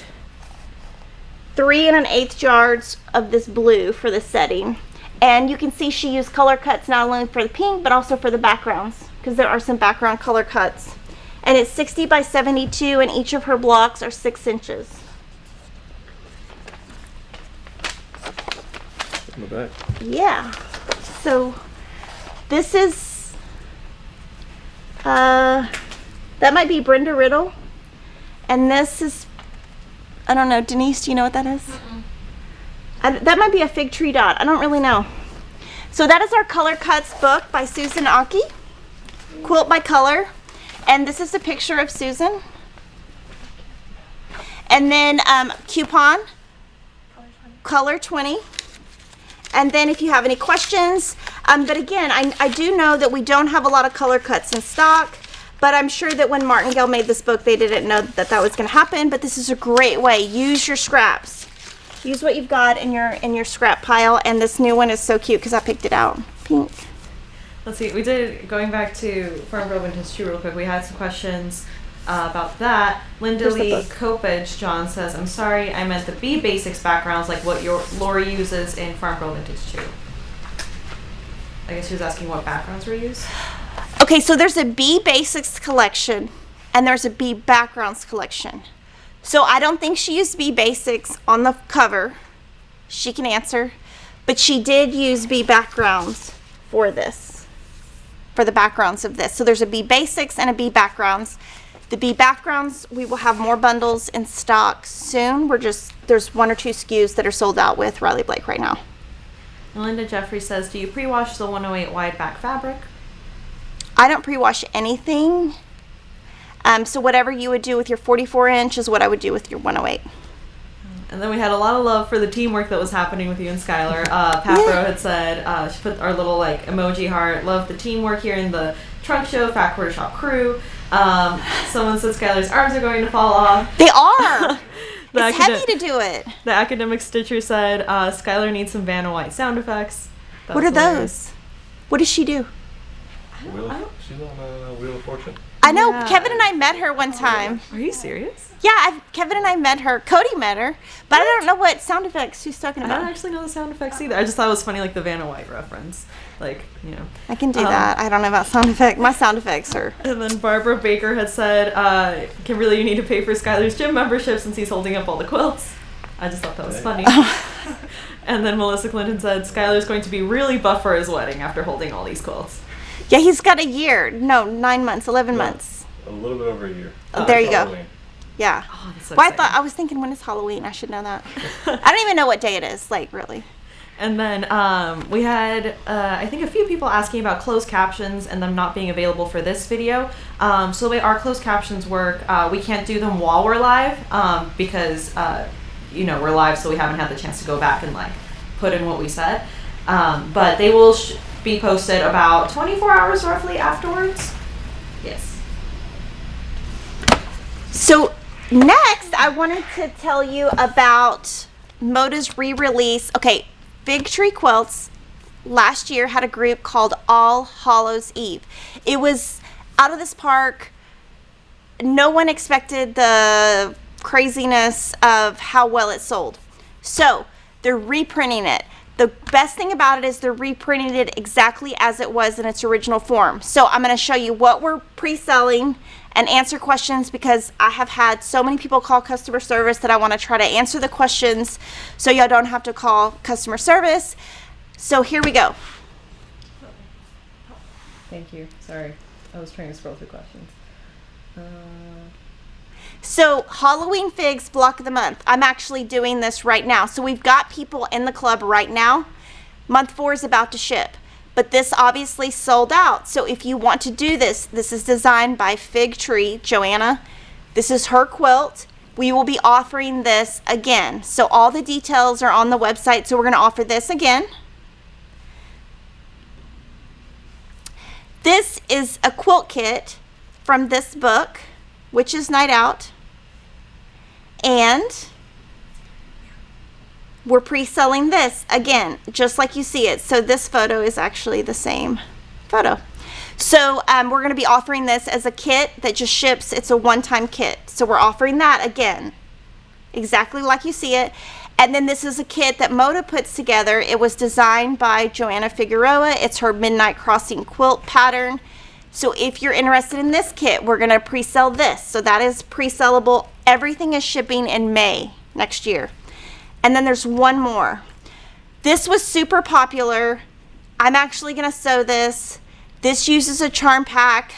3 1/8 yards of this blue for the setting. And you can see she used color cuts not only for the pink, but also for the backgrounds, because there are some background color cuts. And it's 60 by 72, and each of her blocks are 6 inches. In the back. Yeah. So this is, that might be Brenda Riddle. And this is, I don't know, Denise, do you know what that is? That might be a fig tree dot. I don't really know. So that is our Color Cuts book by Susan Aki. Quilt by Color. And this is a picture of Susan. And then coupon, color 20. And then if you have any questions, but again, I do know that we don't have a lot of color cuts in stock, but I'm sure that when Martingale made this book, they didn't know that that was going to happen, but this is a great way. Use your scraps. Use what you've got in your scrap pile, and this new one is so cute because I picked it out. Pink. Let's see, we did, going back to Farm Girl Vintage 2 real quick, we had some questions about that. Linda Here's the Lee book. Kopich, John says, I'm sorry, I meant the B Basics backgrounds like what your Lori uses in Farm Girl Vintage 2. I guess she was asking what backgrounds were used. Okay, so there's a B Basics collection, and there's a B Backgrounds collection. So I don't think she used B Basics on the cover. She can answer. But she did use B Backgrounds for this, for the backgrounds of this. So there's a B Basics and a B Backgrounds. The B Backgrounds, we will have more bundles in stock soon. There's 1 or 2 SKUs that are sold out with Riley Blake right now. Melinda Jeffrey says, do you pre-wash the 108 wide back fabric? I don't pre-wash anything. So whatever you would do with your 44 inch is what I would do with your 108. And then we had a lot of love for the teamwork that was happening with you and Skylar. Papro had said, she put our little like emoji heart, love the teamwork here in the trunk show, Fat Quarter Shop crew. Someone said Skylar's arms are going to fall off. They are! It's heavy to do it. The academic stitcher said, Skylar needs some Vanna White sound effects. What are those? What does she do? She's on Wheel of Fortune. I know Yeah. Kevin and I met her one time. Are you serious? Yeah, Kevin and I met her. Cody met her, but I don't know what sound effects she's talking I about. don't actually know the sound effects either. I just thought it was funny, like the Vanna White reference. Like, you know. I can do that. I don't know about sound effects. My sound effects are... And then Barbara Baker had said, Kimberly, you need to pay for Skylar's gym membership since he's holding up all the quilts. I just thought that was funny. And then Melissa Clinton said, Skylar's going to be really buff for his wedding after holding all these quilts. Yeah, he's got a year. No, 9 months, 11 months. A little bit over a year. There you go. Halloween. Yeah. Oh, that's so Well, exciting. I was thinking, when is Halloween? I should know that. I don't even know what day it is, like, really. And then we had, I think, a few people asking about closed captions and them not being available for this video. So the way our closed captions work, we can't do them while we're live because, you know, we're live, so we haven't had the chance to go back and, like, put in what we said. But they will be posted about 24 hours roughly afterwards. Yes. So next, I wanted to tell you about Moda's re-release. Okay, Fig Tree Quilts last year had a group called All Hallows Eve. It was out of this park. No one expected the craziness of how well it sold. So they're reprinting it. The best thing about it is they're reprinting it exactly as it was in its original form. So I'm going to show you what we're pre-selling and answer questions, because I have had so many people call customer service that I want to try to answer the questions so y'all don't have to call customer service. So here we go. Thank you. Sorry. I was trying to scroll through questions. So Halloween Figs Block of the Month. I'm actually doing this right now. So we've got people in the club right now. Month 4 is about to ship. But this obviously sold out. So if you want to do this, this is designed by Fig Tree, Joanna. This is her quilt. We will be offering this again. So all the details are on the website. So we're going to offer this again. This is a quilt kit from this book, Witch's Night Out. And we're pre-selling this again, just like you see it. So this photo is actually the same photo. So we're going to be offering this as a kit that just ships. It's a one-time kit. So we're offering that again, exactly like you see it. And then this is a kit that Moda puts together. It was designed by Joanna Figueroa. It's her Midnight Crossing quilt pattern. So if you're interested in this kit, we're going to pre-sell this. So that is pre-sellable. Everything is shipping in May next year. And then there's one more. This was super popular. I'm actually going to sew this. This uses a charm pack,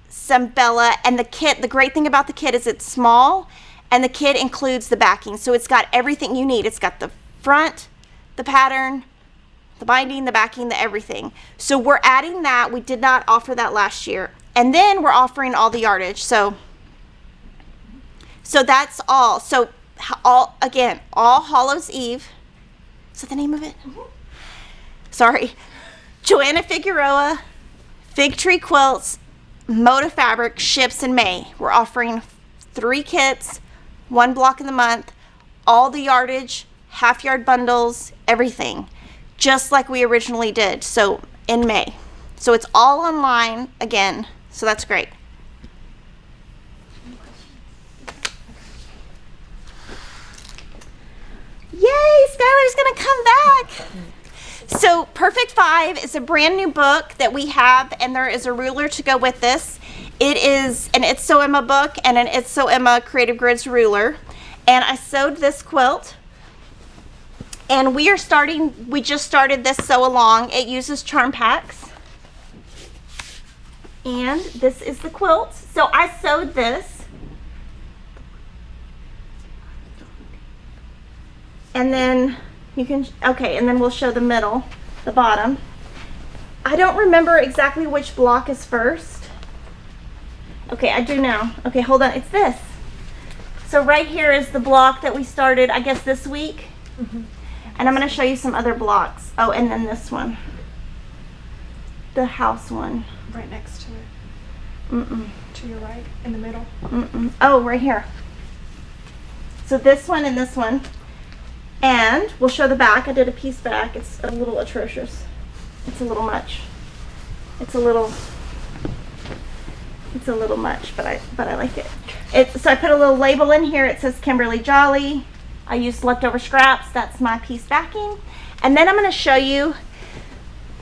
some Bella, and the kit, the great thing about the kit is it's small, and the kit includes the backing. So it's got everything you need. It's got the front, the pattern, the binding, the backing, the everything. So we're adding that. We did not offer that last year. And then we're offering all the yardage. So that's all. So all Hallows Eve. Is that the name of it? Sorry. Joanna Figueroa, Fig Tree Quilts, Moda Fabric ships in May. We're offering 3 kits, 1 block in the month, all the yardage, half yard bundles, everything, just like we originally did. So in May. So it's all online again. So that's great. Yay, Skylar's gonna come back. So Perfect 5 is a brand new book that we have, and there is a ruler to go with this. It is an It's So Emma book and an It's So Emma Creative Grids ruler. And I sewed this quilt. And we just started this sew along. It uses charm packs. And this is the quilt. So I sewed this. And then you can, okay, and then we'll show the middle, the bottom. I don't remember exactly which block is first. Okay, I do now. Okay, hold on, it's this. So right here is the block that we started, I guess, this week. And I'm gonna show you some other blocks. Oh, and then this one. The house one. Right next to it. Mm-mm. To your right, in the middle. Mm-mm. Oh, right here. So this one and this one. And we'll show the back. I did a piece back. It's a little atrocious. It's a little much. It's a little... It's a little much, but I like it. So I put a little label in here. It says Kimberly Jolly. I used leftover scraps. That's my piece backing. And then I'm going to show you.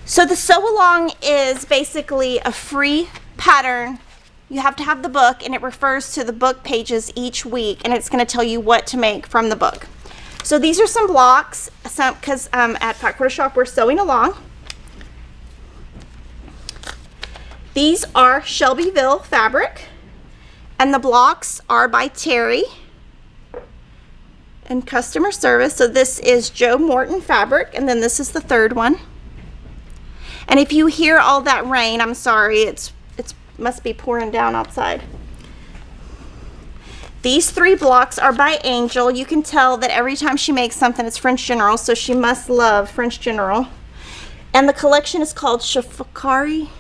So the sew along is basically a free pattern. You have to have the book, and it refers to the book pages each week, and it's going to tell you what to make from the book. So these are some blocks, because at Fat Quarter Shop we're sewing along. These are Shelbyville fabric, and the blocks are by Terry and customer service. So this is Joe Morton fabric, and then this is the third one. And if you hear all that rain, I'm sorry, it's must be pouring down outside. These 3 blocks are by Angel. You can tell that every time she makes something, it's French General, so she must love French General. And the collection is called Shafakari.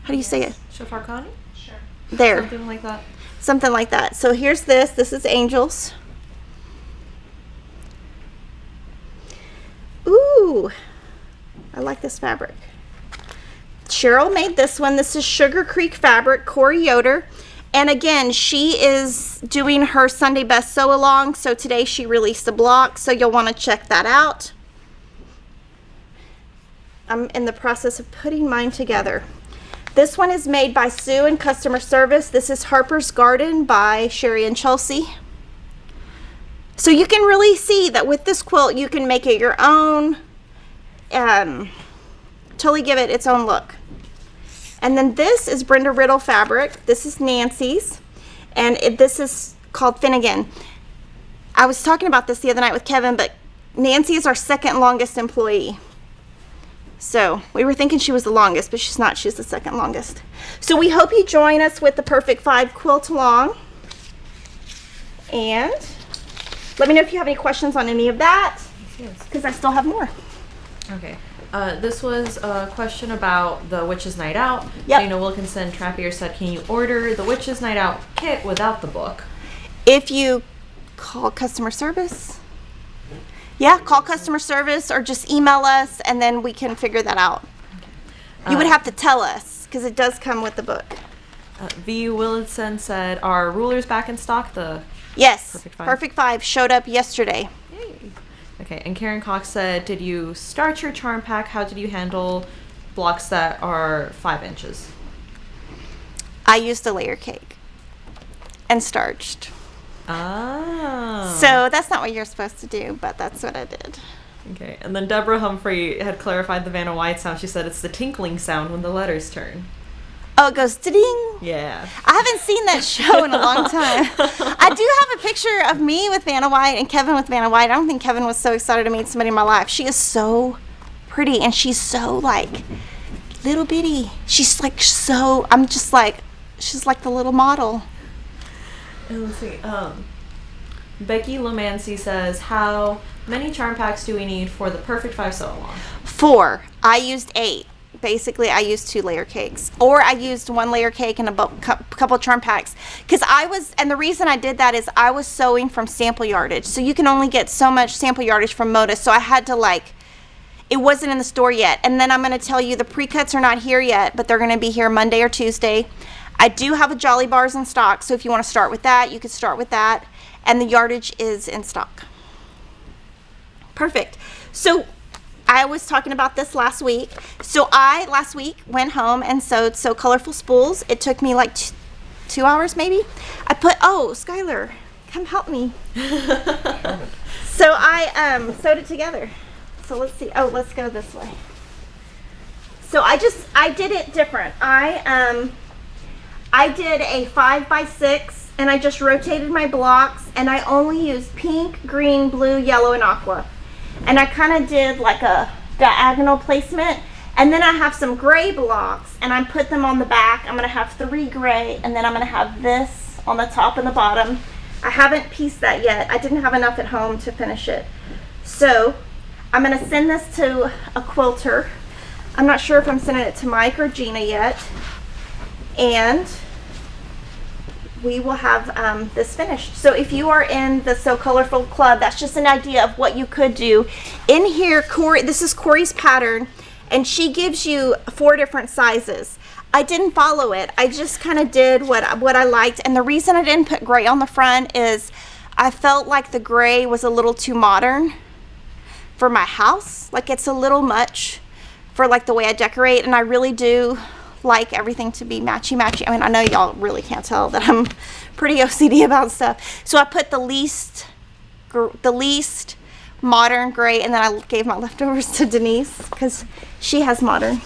How do you say it? Shafarkani? Sure. There. Something like that. Something like that. So here's this. This is Angel's. Ooh, I like this fabric. Cheryl made this one. This is Sugar Creek fabric, Corey Yoder. And again, she is doing her Sunday Best Sew Along. So today she released a block, so you'll want to check that out. I'm in the process of putting mine together. This one is made by Sue and customer service. This is Harper's Garden by Sherry and Chelsea. So you can really see that with this quilt, you can make it your own. Totally give it its own look. And then this is Brenda Riddle fabric. This is Nancy's, and this is called Finnegan. I was talking about this the other night with Kevin, but Nancy is our second longest employee. So we were thinking she was the longest, but she's not. She's the second longest. So we hope you join us with the Perfect 5 quilt along. And let me know if you have any questions on any of that, because I still have more. Okay. This was a question about the Witch's Night Out. Yep. Dana Wilkinson Trappier said, can you order the Witch's Night Out kit without the book? If you call customer service, yeah, call customer service or just email us, and then we can figure that out. You would have to tell us, because it does come with the book. V. Willinson said, are rulers back in stock? The Yes, Perfect 5. Perfect 5 showed up yesterday. Yay. Okay, and Karen Cox said, did you start your charm pack? How did you handle blocks that are 5 inches? I used a layer cake and starched. Ah. So that's not what you're supposed to do, but that's what I did. Okay, and then Deborah Humphrey had clarified the Vanna White sound. She said it's the tinkling sound when the letters turn. Oh, it goes ding. Yeah. I haven't seen that show in a long time. I do have a picture of me with Vanna White and Kevin with Vanna White. I don't think Kevin was so excited to meet somebody in my life. She is so pretty, and she's so like little bitty. She's like so, I'm just like, she's like the little model. And let's see. Becky Lomancy says, how many charm packs do we need for the Perfect 5 sew along? 4. I used 8. Basically, I used 2 layer cakes, or I used 1 layer cake and a couple charm packs, because and the reason I did that is I was sewing from sample yardage, so you can only get so much sample yardage from Modus, so I had to it wasn't in the store yet. And then I'm going to tell you the pre-cuts are not here yet, but they're going to be here Monday or Tuesday. I do have a Jolly Bars in stock, so if you want to start with that, you could start with that, and the yardage is in stock. Perfect. So I was talking about this last week. So I, last week, went home and sewed So Colorful Spools. It took me like 2 hours maybe. Skylar, come help me. So I sewed it together. So let's see. Oh, let's go this way. So I did it different. I did a 5x6, and I just rotated my blocks, and I only used pink, green, blue, yellow, and aqua. And I kind of did like a diagonal placement, and then I have some gray blocks, and I put them on the back. I'm going to have 3 gray, and then I'm going to have this on the top and the bottom. I haven't pieced that yet. I didn't have enough at home to finish it. So I'm going to send this to a quilter. I'm not sure if I'm sending it to Mike or Gina yet. And we will have this finished. So if you are in the So Colorful Club, that's just an idea of what you could do. In here, this is Corey's pattern, and she gives you 4 different sizes. I didn't follow it. I just kind of did what I liked. And the reason I didn't put gray on the front is I felt like the gray was a little too modern for my house. Like it's a little much for like the way I decorate, and I really do like everything to be matchy-matchy. I mean, I know y'all really can't tell that I'm pretty OCD about stuff. So I put the least modern gray, and then I gave my leftovers to Denise because she has modern.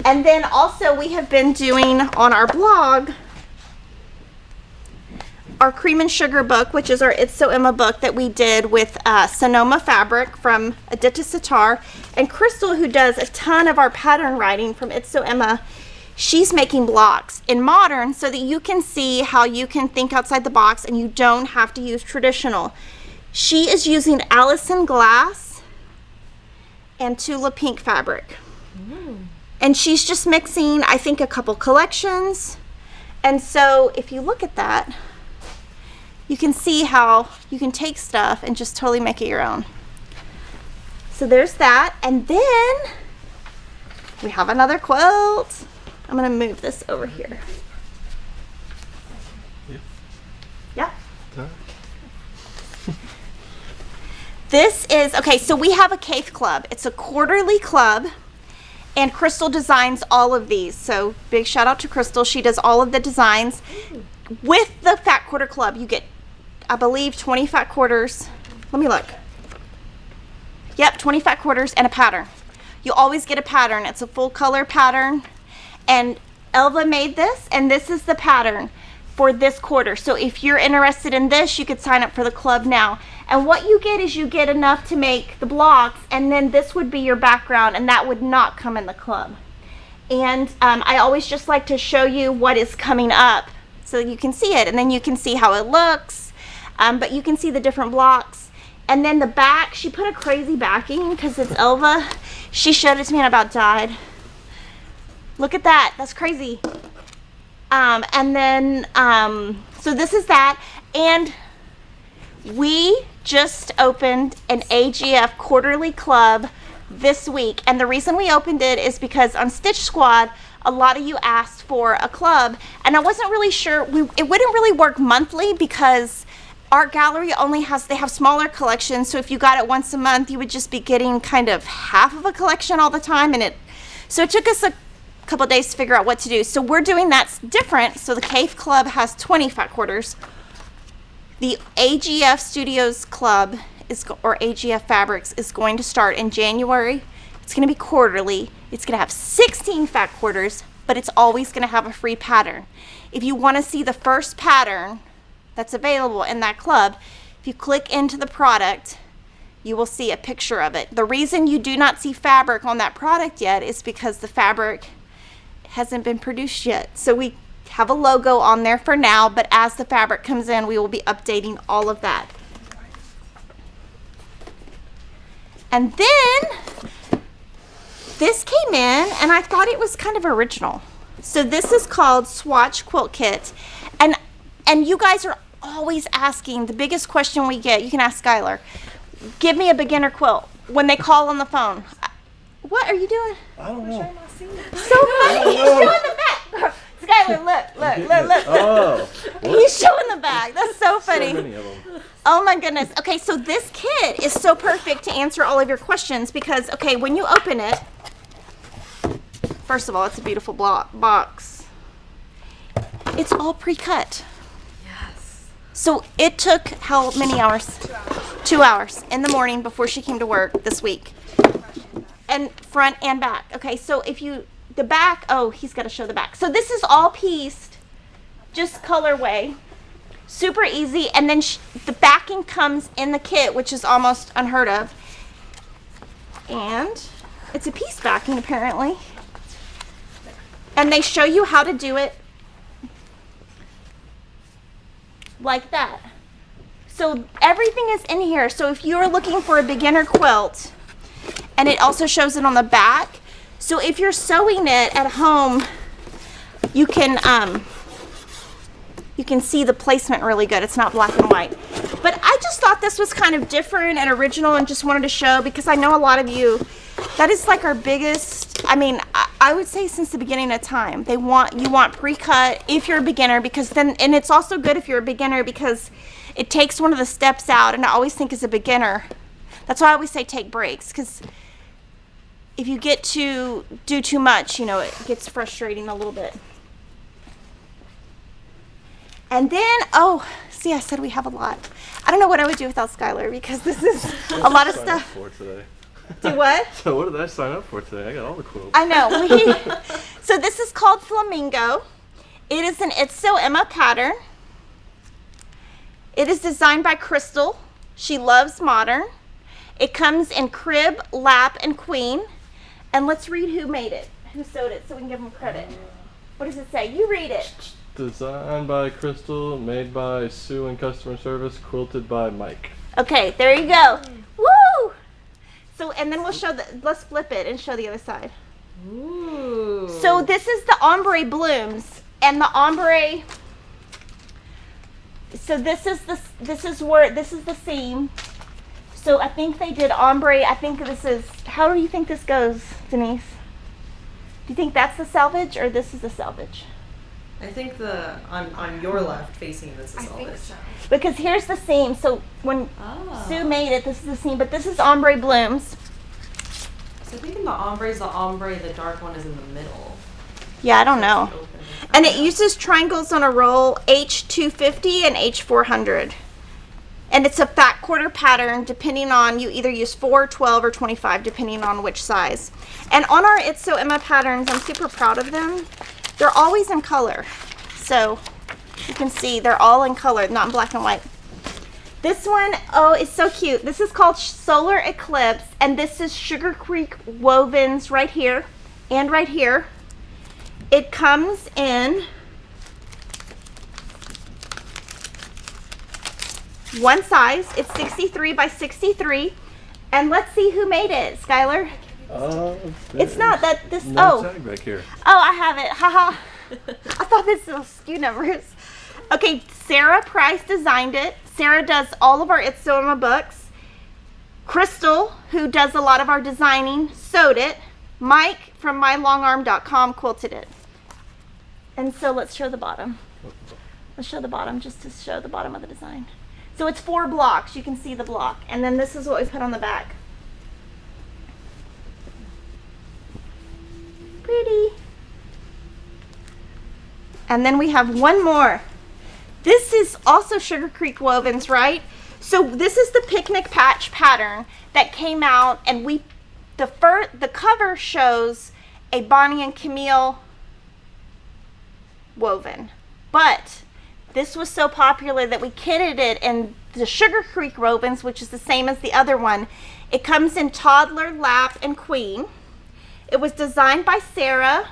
And then also we have been doing on our blog our Cream and Sugar book, which is our It's So Emma book that we did with Sonoma fabric from Aditya Sitar, and Crystal, who does a ton of our pattern writing from It's So Emma. She's making blocks in modern so that you can see how you can think outside the box and you don't have to use traditional. She is using Allison glass and Tula pink fabric. And she's just mixing, I think, a couple collections. And so if you look at that, you can see how you can take stuff and just totally make it your own. So there's that. And then we have another quilt. I'm gonna move this over here. Yeah. This is, okay, so we have a cave club. It's a quarterly club, and Crystal designs all of these. So big shout out to Crystal. She does all of the designs. With the Fat Quarter Club, you get, I believe, 20 fat quarters. Let me look. Yep, 20 fat quarters and a pattern. You always get a pattern. It's a full color pattern. And Elva made this, and this is the pattern for this quarter. So if you're interested in this, you could sign up for the club now. And what you get is you get enough to make the blocks, and then this would be your background, and that would not come in the club. And I always just like to show you what is coming up so you can see it, and then you can see how it looks. But you can see the different blocks. And then the back, she put a crazy backing because it's Elva. She showed it to me and I about died. Look at that, that's crazy. And then, so this is that. And we just opened an AGF quarterly club this week. And the reason we opened it is because on Stitch Squad, a lot of you asked for a club. And I wasn't really sure, it wouldn't really work monthly because Art Gallery only has, they have smaller collections. So if you got it once a month, you would just be getting kind of half of a collection all the time. And so it took us a couple of days to figure out what to do. So we're doing that's different. So the Cave Club has 20 fat quarters. The AGF Studios Club or AGF Fabrics is going to start in January. It's going to be quarterly. It's going to have 16 fat quarters, but it's always going to have a free pattern. If you want to see the first pattern that's available in that club, if you click into the product, you will see a picture of it. The reason you do not see fabric on that product yet is because the fabric hasn't been produced yet. So we have a logo on there for now, but as the fabric comes in, we will be updating all of that. And then this came in and I thought it was kind of original. So this is called Swatch Quilt Kit. And you guys are always asking, the biggest question we get, you can ask Skylar, give me a beginner quilt when they call on the phone. What are you doing? I don't know. So funny, he's showing the back. Skylar, look. Oh. He's showing the back. That's so funny. So many of them. Oh my goodness. Okay, so this kit is so perfect to answer all of your questions because, okay, when you open it, first of all, it's a beautiful box. It's all pre-cut. Yes. So it took how many hours? 2 hours in the morning before she came to work this week. And front and back. Okay, so if you, the back, oh, he's got to show the back. So this is all pieced, just colorway. Super easy. And then the backing comes in the kit, which is almost unheard of. And it's a piece backing apparently. And they show you how to do it like that. So everything is in here. So if you're looking for a beginner quilt, and it also shows it on the back. So if you're sewing it at home, you can see the placement really good. It's not black and white. But I just thought this was kind of different and original and just wanted to show because I know a lot of you, that is like our biggest, I mean, I would say since the beginning of time. You want pre-cut if you're a beginner, because then, and it's also good if you're a beginner because it takes one of the steps out. And I always think as a beginner, that's why I always say take breaks, because if you get to do too much, it gets frustrating a little bit. And then, see, I said we have a lot. I don't know what I would do without Skylar, because this is a lot of stuff. For today. Do what? So what did I sign up for today? I got all the quilts. I know. So this is called Flamingo. It is an It's So Emma pattern. It is designed by Crystal. She loves modern. It comes in crib, lap, and queen. And let's read who made it, who sewed it, so we can give them credit. What does it say? You read it. Designed by Crystal, made by Sue in customer service, quilted by Mike. Okay, there you go. Woo! So, and then we'll show let's flip it and show the other side. Ooh. So this is the ombre blooms, and the ombre, so this is the seam. So I think they did ombre. I think this is, how do you think this goes, Denise? Do you think that's the selvage or this is the selvage? I think on your left facing this is all this. So. Because here's the seam. So when Sue made it, this is the seam, but this is ombre blooms. So I think in the ombre, the dark one is in the middle. Yeah, I don't know. Open. And it uses triangles on a roll, H250 and H400. And it's a fat quarter pattern, depending on, you either use 4, 12, or 25, depending on which size. And on our It's So Emma patterns, I'm super proud of them. They're always in color. So you can see they're all in color, not in black and white. This one, it's so cute. This is called Solar Eclipse, and this is Sugar Creek Wovens right here and right here. It comes in one size. It's 63 by 63. And let's see who made it, Skylar. It's not that this. No tag back here. I have it. Haha. I thought this was SKU numbers. Okay, Sarah Price designed it. Sarah does all of our It's So Emma books. Crystal, who does a lot of our designing, sewed it. Mike from mylongarm.com quilted it. And so let's show the bottom. Let's show the bottom just to show the bottom of the design. So it's 4 blocks. You can see the block. And then this is what we put on the back. Pretty. And then we have one more. This is also Sugar Creek Wovens, right? So this is the picnic patch pattern that came out, and the cover shows a Bonnie and Camille woven. But this was so popular that we kitted it in the Sugar Creek Wovens, which is the same as the other one. It comes in toddler, lap, and queen. It was designed by Sarah.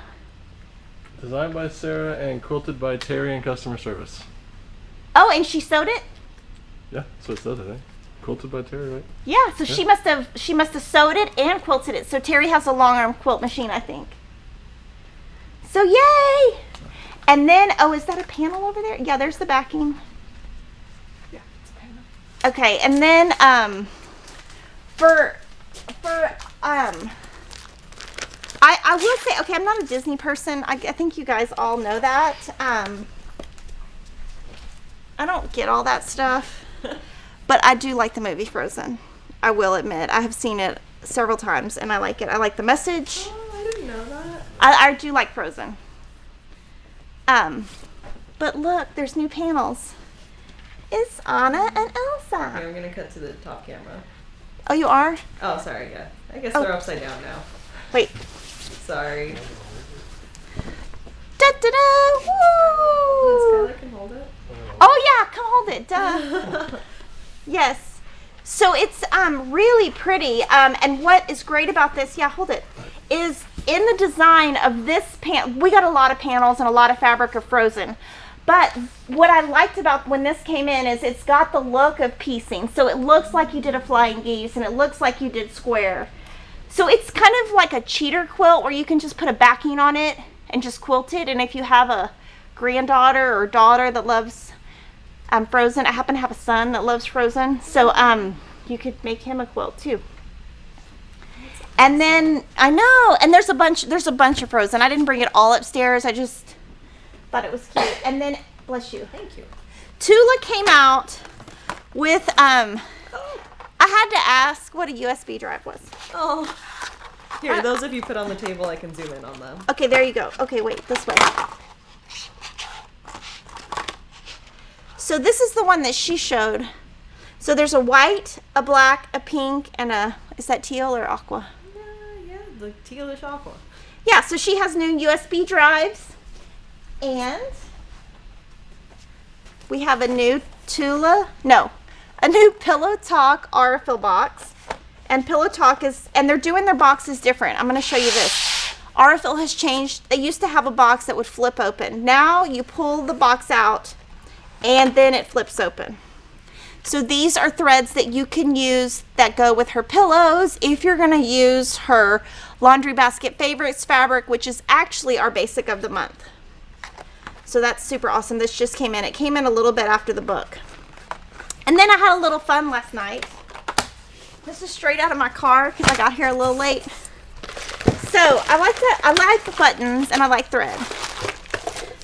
Designed by Sarah and quilted by Terry in customer service. Oh, and she sewed it? Yeah, that's what it says, I think. Quilted by Terry, right? Yeah, so she must have sewed it and quilted it. So Terry has a long arm quilt machine, I think. So yay! And then, is that a panel over there? Yeah, there's the backing. Yeah, it's a panel. Okay, and then I will say, okay, I'm not a Disney person. I think you guys all know that. I don't get all that stuff, but I do like the movie Frozen. I will admit, I have seen it several times, and I like it. I like the message. Oh, I didn't know that. I do like Frozen. But look, there's new panels. It's Anna and Elsa. Okay, I'm gonna cut to the top camera. Oh, you are? Oh, sorry, yeah. I guess Oh. they're upside down now. Wait. Sorry. Da da da! Woo! Skylar can hold it. Oh yeah, come hold it. Duh. Yes. So it's really pretty. And what is great about this? Yeah, hold it. Is in the design of this we got a lot of panels and a lot of fabric of Frozen. But what I liked about when this came in is it's got the look of piecing. So it looks like you did a flying geese, and it looks like you did square. So it's kind of like a cheater quilt where you can just put a backing on it and just quilt it. And if you have a granddaughter or daughter that loves Frozen, I happen to have a son that loves Frozen, so you could make him a quilt too. And then I know, and there's a bunch of frozen. I didn't bring it all upstairs. I just thought it was cute. And then bless you. Thank you. Tula came out with I had to ask what a USB drive was. Oh. Here, those of you put on the table, I can zoom in on them. Okay, there you go. Okay, wait, this way. So this is the one that she showed. So there's a white, a black, a pink, and is that teal or aqua? Yeah, the tealish aqua. Yeah, so she has new USB drives. And we have a new a new Pillow Talk Aurifil box. And Pillow Talk and they're doing their boxes different. I'm going to show you this. Aurifil has changed. They used to have a box that would flip open. Now you pull the box out and then it flips open. So these are threads that you can use that go with her pillows if you're going to use her Laundry Basket Favorites fabric, which is actually our basic of the month. So that's super awesome. This just came in. It came in a little bit after the book. And then I had a little fun last night. This is straight out of my car because I got here a little late. So I like buttons and I like thread.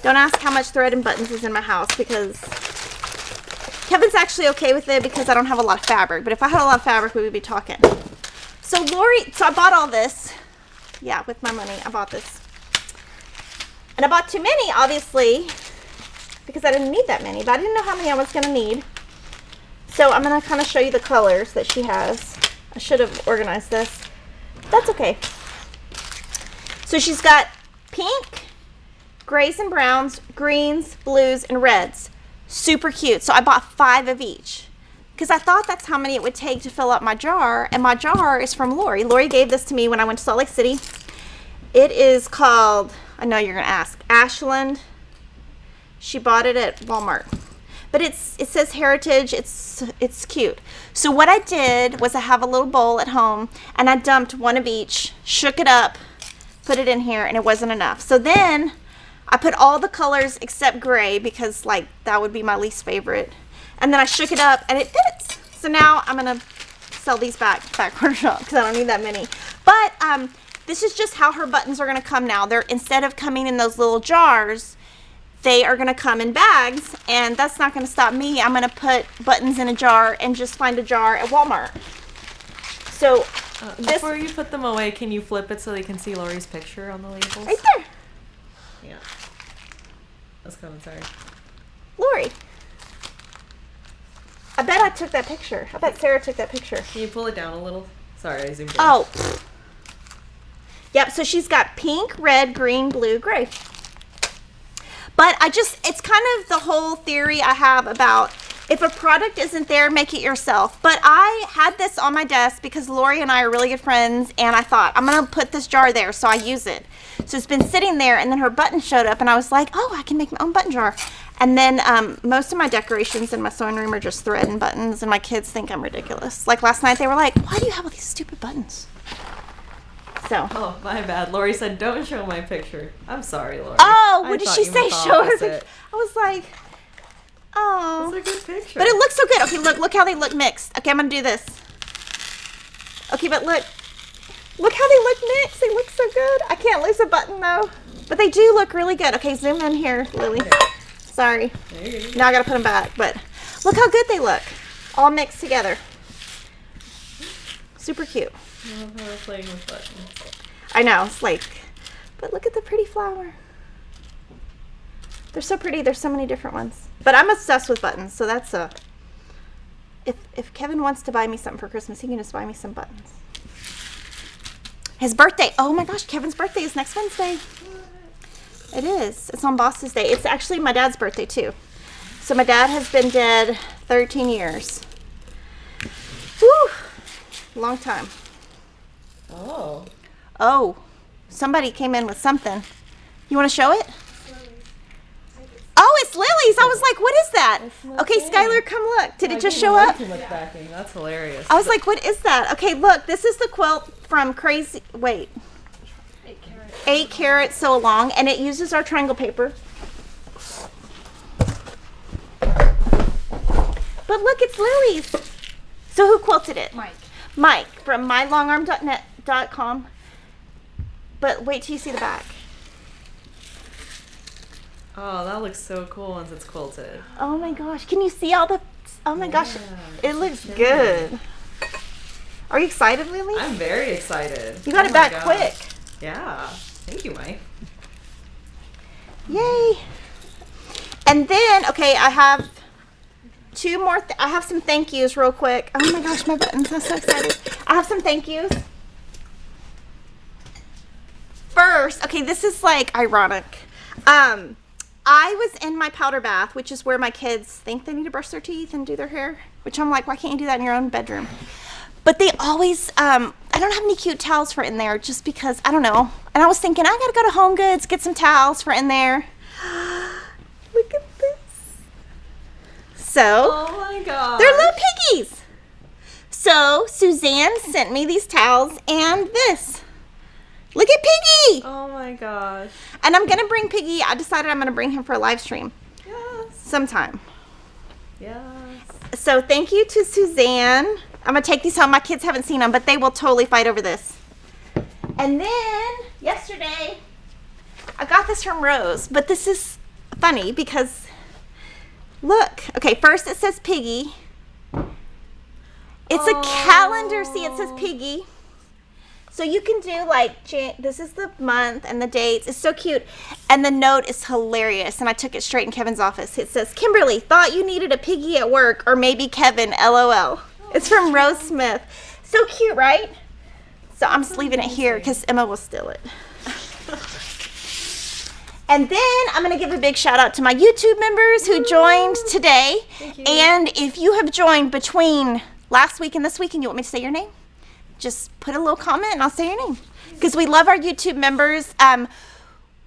Don't ask how much thread and buttons is in my house because Kevin's actually okay with it because I don't have a lot of fabric. But if I had a lot of fabric, we would be talking. So I bought all this. Yeah, with my money, I bought this. And I bought too many, obviously, because I didn't need that many. But I didn't know how many I was going to need. So I'm going to kind of show you the colors that she has. I should have organized this. That's okay. So she's got pink, grays and browns, greens, blues, and reds. Super cute. So I bought 5 of each because I thought that's how many it would take to fill up my jar. And my jar is from Lori. Lori gave this to me when I went to Salt Lake City. It is called, I know you're going to ask, Ashland. She bought it at Walmart. But it says Heritage. It's cute. So what I did was I have a little bowl at home and I dumped one of each, shook it up, put it in here, and it wasn't enough. So then I put all the colors except gray because like that would be my least favorite. And then I shook it up and it fits. So now I'm gonna sell these back corner shop because I don't need that many. But this is just how her buttons are gonna come now. They're instead of coming in those little jars, they are going to come in bags, and that's not going to stop me. I'm going to put buttons in a jar and just find a jar at Walmart. So before you put them away, can you flip it so they can see Lori's picture on the labels? Right there. Yeah. That's coming, sorry. Lori. I bet I took that picture. I bet Sarah took that picture. Can you pull it down a little? Sorry, I zoomed in. Oh. Yep, so she's got pink, red, green, blue, gray. But it's kind of the whole theory I have about if a product isn't there, make it yourself. But I had this on my desk because Lori and I are really good friends, and I thought, I'm going to put this jar there, so I use it. So it's been sitting there, and then her button showed up, and I was like, oh, I can make my own button jar. And then most of my decorations in my sewing room are just thread and buttons, and my kids think I'm ridiculous. Like last night, they were like, why do you have all these stupid buttons? So. Oh, my bad. Lori said, don't show my picture. I'm sorry, Lori. Oh, what did she say? Show her picture. I was like, oh. That's a good picture. But it looks so good. Okay, look how they look mixed. Okay, I'm going to do this. Okay, but look how they look mixed. They look so good. I can't lose a button, though. But they do look really good. Okay, zoom in here, Lily. Sorry. Now I got to put them back. But look how good they look. All mixed together. Super cute. I love how we're playing with buttons. I know, it's like, but look at the pretty flower. They're so pretty. There's so many different ones. But I'm obsessed with buttons, so that's if Kevin wants to buy me something for Christmas, he can just buy me some buttons. His birthday. Oh my gosh, Kevin's birthday is next Wednesday. It is. It's on Boss's Day. It's actually my dad's birthday, too. So my dad has been dead 13 years. Whew. Long time. Oh. Oh, somebody came in with something. You want to show it? Oh, it's Lily's. I was like, what is that? Okay, Skylar, come look. Did it just show up? Too much backing. That's hilarious. I was like, what is that? Okay, look. This is the quilt from 8 Carat Sew Along, and it uses our triangle paper. But look, it's Lily's. So who quilted it? Mike. Mike from quilting.com. But wait till you see the back. Oh, that looks so cool once it's quilted. Oh my gosh. Can you see all the... Oh my gosh. Yeah, It looks good. Are you excited, Lily? I'm very excited. You got Oh it my back gosh. quick. Yeah. Thank you, Mike. Yay. And then, okay, I have two more. I have some thank yous real quick. Oh my gosh, my buttons. I'm so excited. I have some thank yous. First, okay, this is like ironic. I was in my powder bath, which is where my kids think they need to brush their teeth and do their hair, which I'm like, why can't you do that in your own bedroom? But they always, I don't have any cute towels for in there just because, I don't know. And I was thinking, I gotta go to Home Goods, get some towels for in there. Look at this. So, Oh my god. they're little piggies. So, Suzanne sent me these towels and this. Look at Piggy. Oh my gosh. And I'm gonna bring Piggy, I decided I'm gonna bring him for a live stream Yes. sometime. Yes. So thank you to Suzanne. I'm gonna take these home. My kids haven't seen them, but they will totally fight over this. And then yesterday, I got this from Rose, but this is funny because look. Okay, first it says Piggy. It's a calendar. See, it says Piggy. So you can do like, this is the month and the dates. It's so cute. And the note is hilarious. And I took it straight in Kevin's office. It says, Kimberly, thought you needed a piggy at work, or maybe Kevin, LOL. It's from Rose Smith. So cute, right? So I'm just leaving it here because Emma will steal it. And then I'm going to give a big shout out to my YouTube members who joined today. Thank you. And if you have joined between last week and this week and you want me to say your name, just put a little comment and I'll say your name. Because we love our YouTube members.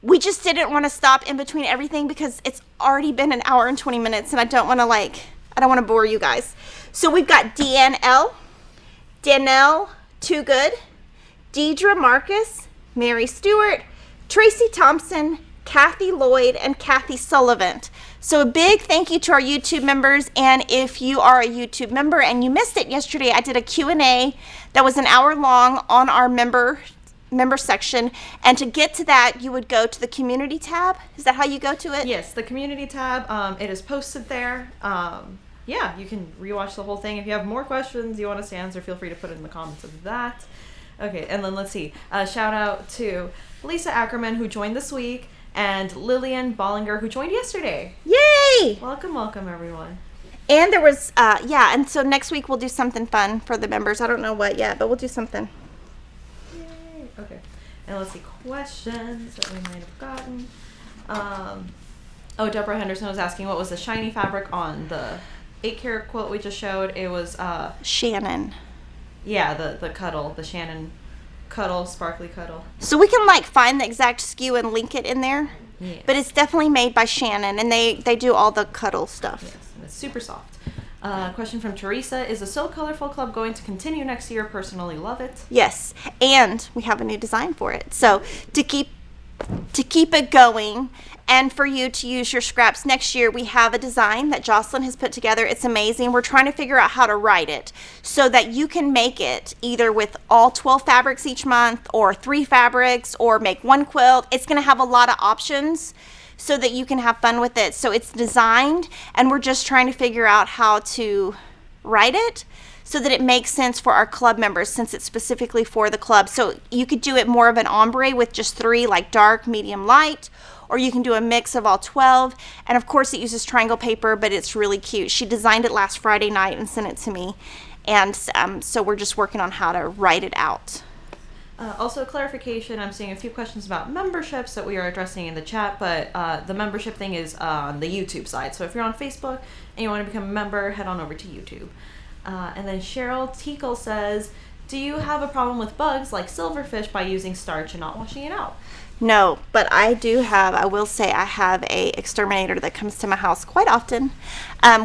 We just didn't want to stop in between everything because it's already been an hour and 20 minutes and I don't want to bore you guys. So we've got DNL, Danelle Too Good, Deidre Marcus, Mary Stewart, Tracy Thompson, Kathy Lloyd, and Kathy Sullivan. So a big thank you to our YouTube members. And if you are a YouTube member and you missed it yesterday, I did a Q&A that was an hour long on our member section. And to get to that, you would go to the community tab. Is that how you go to it? Yes, the community tab. It is posted there. Yeah, you can rewatch the whole thing. If you have more questions you want us to answer, feel free to put it in the comments of that. Okay, and then let's see. Shout out to Lisa Ackerman, who joined this week, and Lillian Bollinger, who joined yesterday. Yay! Welcome, welcome, everyone. And there was, and so next week we'll do something fun for the members. I don't know what yet, but we'll do something. Yay. Okay, and let's see, questions that we might have gotten. Deborah Henderson was asking what was the shiny fabric on the 8-karat quilt we just showed. It was, Shannon. yeah, the cuddle, the Shannon cuddle, sparkly cuddle. So we can find the exact SKU and link it in there. Yeah. But it's definitely made by Shannon, and they do all the cuddle stuff. Yes, and it's super soft. Question from Teresa: is the So Colorful Club going to continue next year? Personally, love it. Yes, and we have a new design for it. So to keep it going and for you to use your scraps next year, we have a design that Jocelyn has put together. It's amazing. We're trying to figure out how to write it so that you can make it either with all 12 fabrics each month or 3 fabrics or make one quilt. It's going to have a lot of options so that you can have fun with it. So it's designed, and we're just trying to figure out how to write it so that it makes sense for our club members, since it's specifically for the club. So you could do it more of an ombre with just 3, like dark, medium, light, or you can do a mix of all 12. And of course it uses triangle paper, but it's really cute. She designed it last Friday night and sent it to me. And so we're just working on how to write it out. Also, clarification, I'm seeing a few questions about memberships that we are addressing in the chat, but the membership thing is on the YouTube side. So if you're on Facebook and you want to become a member, head on over to YouTube. And then Cheryl Teakle says, do you have a problem with bugs like silverfish by using starch and not washing it out? No, but I will say I have a exterminator that comes to my house quite often.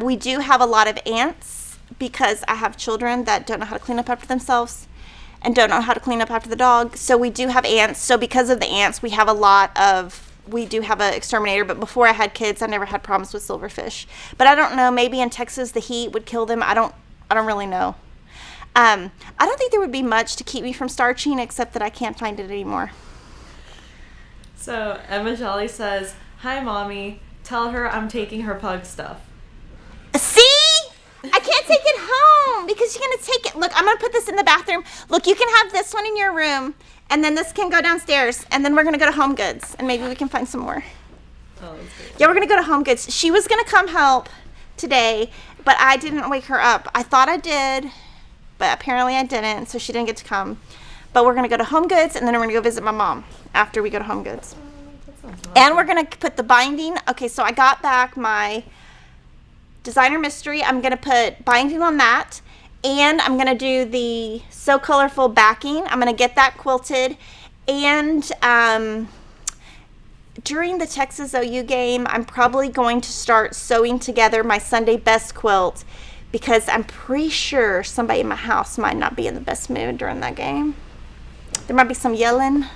We do have a lot of ants because I have children that don't know how to clean up after themselves and don't know how to clean up after the dog. So we do have ants. So because of the ants, we do have an exterminator, but before I had kids, I never had problems with silverfish. But I don't know, maybe in Texas the heat would kill them. I don't really know. I don't think there would be much to keep me from starching except that I can't find it anymore. So Emma Jolly says, "Hi, Mommy. Tell her I'm taking her pug stuff." See? I can't take it home because you're going to take it. Look, I'm going to put this in the bathroom. Look, you can have this one in your room, and then this can go downstairs, and then we're going to go to Home Goods, and maybe we can find some more. Oh, that's great. Yeah, we're going to go to Home Goods. She was going to come help today, but I didn't wake her up. I thought I did, but apparently I didn't, so she didn't get to come. But we're going to go to Home Goods, and then we're going to go visit my mom after we go to Home Goods. That sounds awesome. And we're going to put the binding. Okay, so I got back my Designer Mystery. I'm going to put binding on that. And I'm going to do the So Colorful backing. I'm going to get that quilted. And during the Texas OU game, I'm probably going to start sewing together my Sunday best quilt because I'm pretty sure somebody in my house might not be in the best mood during that game. There might be some yelling.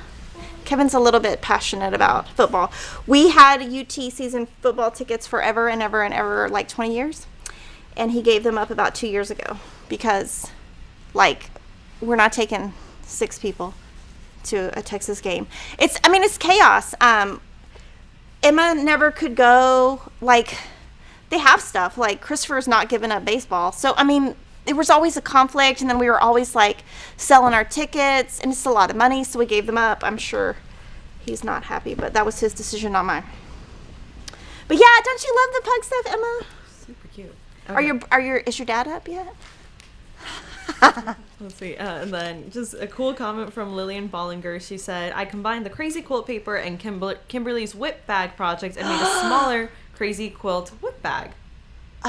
Kevin's a little bit passionate about football. We had UT season football tickets forever and ever and ever, like 20 years. And he gave them up about 2 years ago because, like, we're not taking 6 people to a Texas game. It's chaos. Emma never could go. Like, they have stuff. Like, Christopher's not giving up baseball. So, I mean, there was always a conflict, and then we were always like selling our tickets, and it's a lot of money, so we gave them up. I'm sure he's not happy, but that was his decision, not mine. But yeah, don't you love the pug stuff, Emma? Super cute. Is your dad up yet? Let's see. And then just a cool comment from Lillian Bollinger. She said, "I combined the crazy quilt paper and Kimberly's whip bag project and made a smaller crazy quilt whip bag."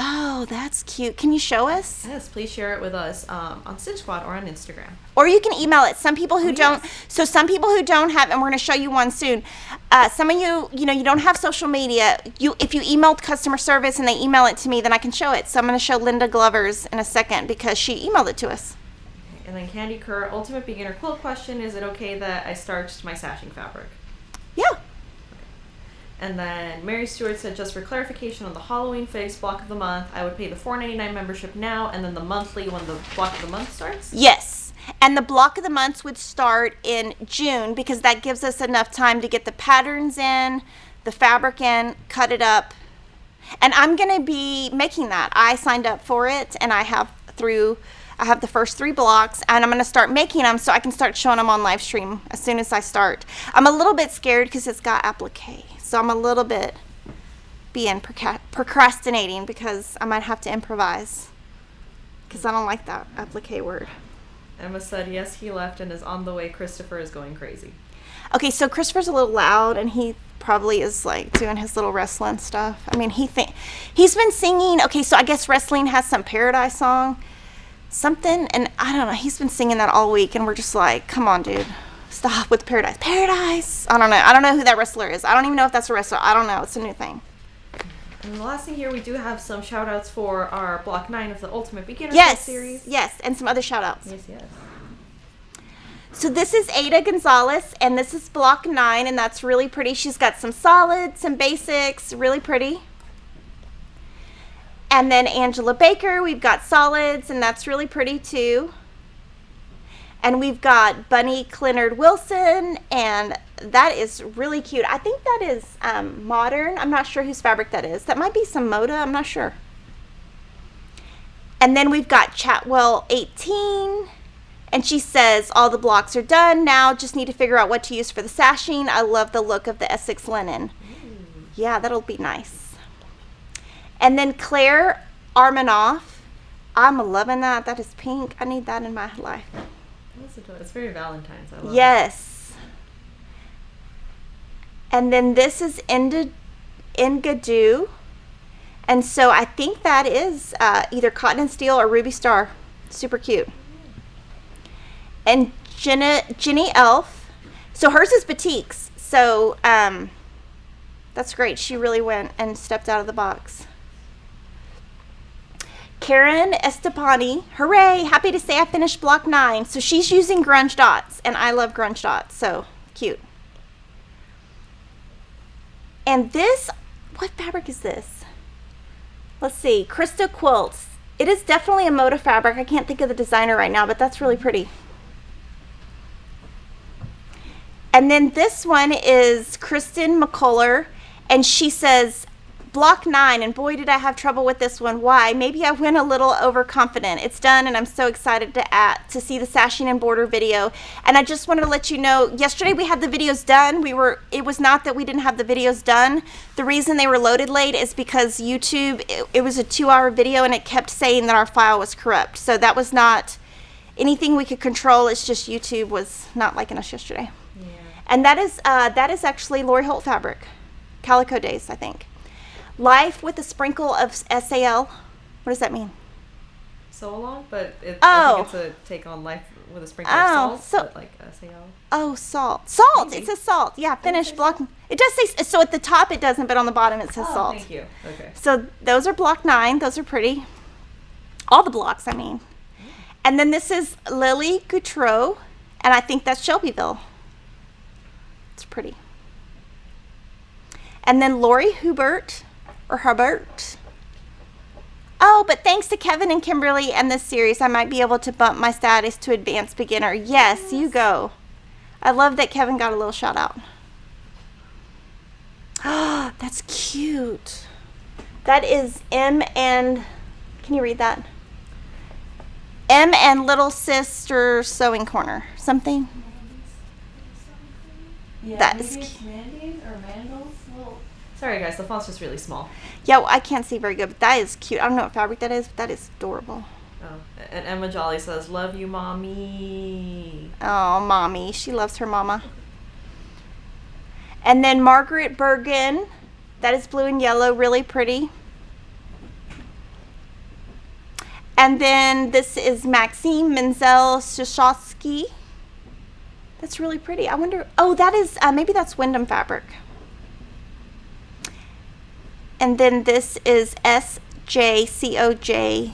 Oh, that's cute. Can you show us? Yes, please share it with us on Stitch Squad or on Instagram. Or you can email it. Some people who don't, so some people who don't have, and we're going to show you one soon. Some of you, you don't have social media. If you emailed customer service and they email it to me, then I can show it. So I'm going to show Linda Glover's in a second because she emailed it to us. And then Candy Kerr, ultimate beginner quilt question: is it okay that I starched my sashing fabric? Yeah. And then Mary Stewart said, just for clarification on the Halloween face block of the month, I would pay the $4.99 membership now and then the monthly when the block of the month starts? Yes. And the block of the months would start in June because that gives us enough time to get the patterns in, the fabric in, cut it up. And I'm going to be making that. I signed up for it, and I have the first 3 blocks, and I'm going to start making them so I can start showing them on live stream as soon as I start. I'm a little bit scared because it's got applique. So I'm a little bit procrastinating because I might have to improvise because I don't like that applique word. Emma said, yes, he left and is on the way. Christopher is going crazy. Okay, so Christopher's a little loud, and he probably is like doing his little wrestling stuff. I mean, he's been singing. Okay, so I guess wrestling has some Paradise song, something, and I don't know. He's been singing that all week, and we're just like, come on, dude. Stop with Paradise. Paradise! I don't know who that wrestler is. I don't even know if that's a wrestler. I don't know. It's a new thing. And the last thing here, we do have some shout outs for our block 9 of the Ultimate Beginner series. Yes, and some other shout outs. Yes. So this is Ada Gonzalez, and this is block 9, and that's really pretty. She's got some solids, some basics, really pretty. And then Angela Baker, we've got solids, and that's really pretty too. And we've got Bunny Clinard Wilson, and that is really cute. I think that is modern. I'm not sure whose fabric that is. That might be some Moda. I'm not sure. And then we've got Chatwell 18, and she says, all the blocks are done. Now just need to figure out what to use for the sashing. I love the look of the Essex linen. Yeah, that'll be nice. And then Claire Armanoff. I'm loving that. That is pink. I need that in my life. It's very Valentine's. I love Yes. And then this is Ingadu. And so I think that is either Cotton and Steel or Ruby Star. Super cute. And Jenny Elf. So hers is batiks. So that's great. She really went and stepped out of the box. Karen Estepani, hooray, happy to say I finished block 9. So she's using grunge dots, and I love grunge dots, so cute. And this, what fabric is this? Let's see, Krista Quilts. It is definitely a motif fabric. I can't think of the designer right now, but that's really pretty. And then this one is Kristen McCuller, and she says, block 9, and boy did I have trouble with this one. Why? Maybe I went a little overconfident. It's done, and I'm so excited to see the sashing and border video. And I just wanted to let you know, yesterday we had the videos done. It was not that we didn't have the videos done. The reason they were loaded late is because YouTube, it was a 2-hour video, and it kept saying that our file was corrupt. So that was not anything we could control. It's just YouTube was not liking us yesterday. Yeah. And that is actually Lori Holt fabric. Calico Days, I think. Life with a sprinkle of SAL. What does that mean? Sew along, but I think it's a take on life with a sprinkle of salt, but like SAL. Oh, salt. Salt! Maybe. It says salt. Yeah, finished block. It does say, so at the top it doesn't, but on the bottom it says salt. Thank you. Okay. So those are block 9. Those are pretty. All the blocks, I mean. And then this is Lily Goutreau, and I think that's Shelbyville. It's pretty. And then Lori Hubert. Or Herbert. Oh, but thanks to Kevin and Kimberly and this series, I might be able to bump my status to advanced beginner. Yes, you go. I love that Kevin got a little shout out. Oh, that's cute. That is M and, can you read that? M and Little Sister Sewing Corner. Something? Yeah, That's maybe it's Mandy's or Mandels. Sorry guys, the font's just really small. Yeah, well, I can't see very good, but that is cute. I don't know what fabric that is, but that is adorable. Oh, and Emma Jolly says, "Love you, mommy." Oh, mommy. She loves her mama. And then Margaret Bergen. That is blue and yellow, really pretty. And then this is Maxime Menzel Shashowski. That's really pretty. I wonder, oh, that is, maybe that's Wyndham fabric. And then this is SJCOJG,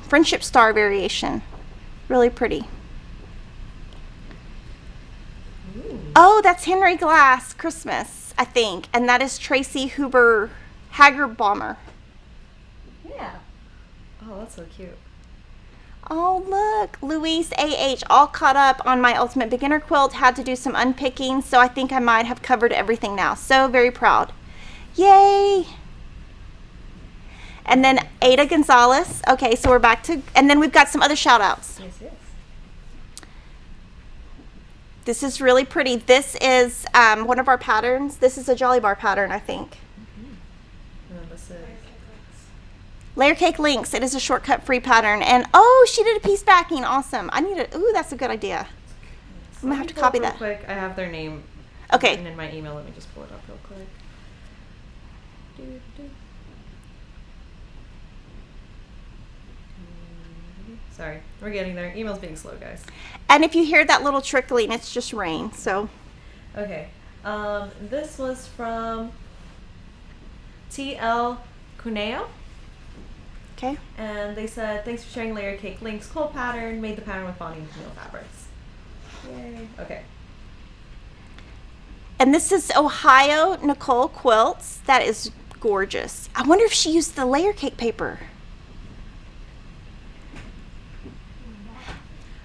Friendship Star variation. Really pretty. Ooh. Oh, that's Henry Glass Christmas, I think. And that is Tracy Huber Hagerbomber. Yeah. Oh, that's so cute. Oh, look. Louise AH, all caught up on my Ultimate Beginner quilt. Had to do some unpicking, so I think I might have covered everything now. So very proud. Yay! And then Ada Gonzalez. Okay, so we're back to, and then we've got some other shout outs. Yes, yes. This is really pretty. This is one of our patterns. This is a Jolly Bar pattern, I think. And then this is Layer Cake Links. It is a shortcut free pattern. And oh, she did a piece backing. Awesome. I need it. Ooh, that's a good idea. I'm gonna have to copy that. Quick, I have their name. Okay. Written in my email. Let me just pull it up real quick. Sorry, we're getting there. Email's being slow, guys. And if you hear that little trickling, it's just rain. So. Okay. This was from TL Cuneo. Okay. And they said, thanks for sharing Layer Cake Links quilt pattern. Made the pattern with Bonnie and Camille fabrics. Yay. Okay. And this is Ohio Nicole Quilts. That is gorgeous. I wonder if she used the layer cake paper.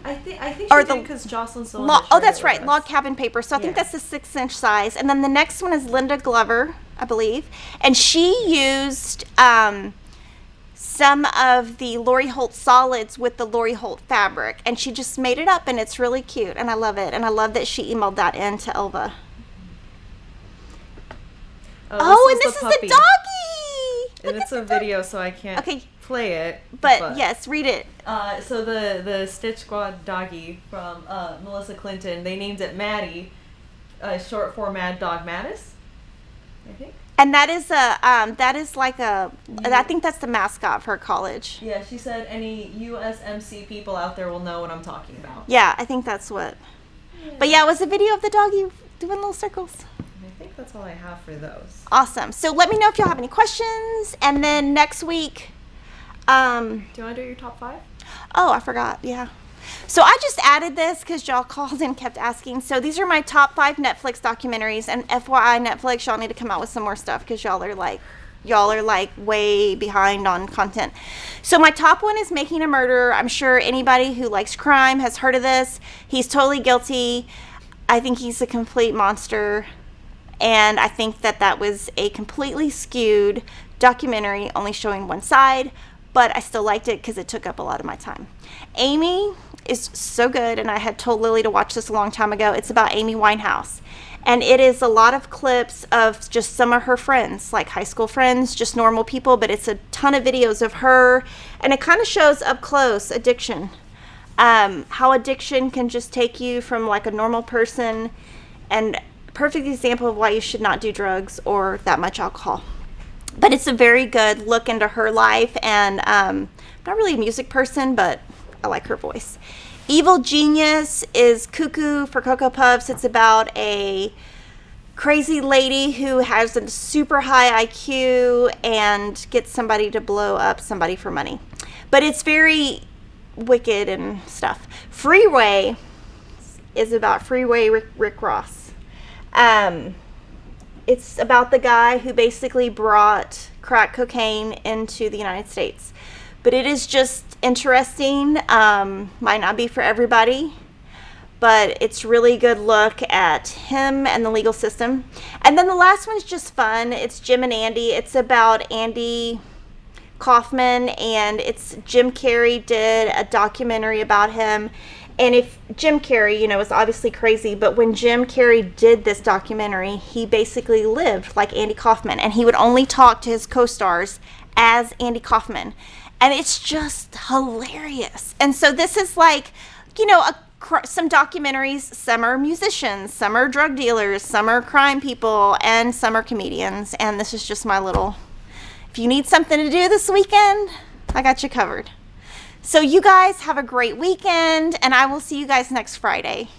I think she Or did the because Jocelyn's the one log, that oh, shared that's it right, with us. log cabin paper. So I think Yeah. that's the 6-inch size. And then the next one is Linda Glover, I believe, and she used some of the Lori Holt solids with the Lori Holt fabric, and she just made it up, and it's really cute, and I love it. And I love that she emailed that in to Elva. Oh, and this is the doggy. And it's a video, so I can't play it. But yes, read it. So the Stitch Squad doggy from Melissa Clinton, they named it Maddie, short for Mad Dog Mattis, I think. And that is I think that's the mascot of her college. Yeah, she said any USMC people out there will know what I'm talking about. Yeah, I think that's what. Yeah. But yeah, it was a video of the doggy doing little circles. I think that's all I have for those. Awesome. So let me know if y'all have any questions. And then next week. Do you want to do your top 5? Oh, I forgot. Yeah. So I just added this because y'all called and kept asking. So these are my top 5 Netflix documentaries. And FYI, Netflix, y'all need to come out with some more stuff because y'all are like Y'all are like way behind on content. So my top one is Making a Murderer. I'm sure anybody who likes crime has heard of this. He's totally guilty. I think he's a complete monster. And I think that that was a completely skewed documentary, only showing one side, but I still liked it because it took up a lot of my time. Amy is so good, and I had told Lily to watch this a long time ago. It's about Amy Winehouse. And it is a lot of clips of just some of her friends, like high school friends, just normal people, but it's a ton of videos of her. And it kind of shows up close addiction. How addiction can just take you from like a normal person, and perfect example of why you should not do drugs or that much alcohol. But it's a very good look into her life, and I'm not really a music person, but I like her voice. Evil Genius is Cuckoo for Cocoa Puffs. It's about a crazy lady who has a super high IQ and gets somebody to blow up somebody for money. But it's very wicked and stuff. Freeway is about Freeway Rick Ross. It's about the guy who basically brought crack cocaine into the United States. But it is just interesting. Might not be for everybody, but it's really good look at him and the legal system. And then the last one's just fun. It's Jim and Andy. It's about Andy Kaufman, and it's Jim Carrey did a documentary about him. And if Jim Carrey, is obviously crazy, but when Jim Carrey did this documentary, he basically lived like Andy Kaufman, and he would only talk to his co-stars as Andy Kaufman. And it's just hilarious. And so this is like, some documentaries, some are musicians, some are drug dealers, some are crime people, and some are comedians. And this is just my little, if you need something to do this weekend, I got you covered. So you guys have a great weekend, and I will see you guys next Friday.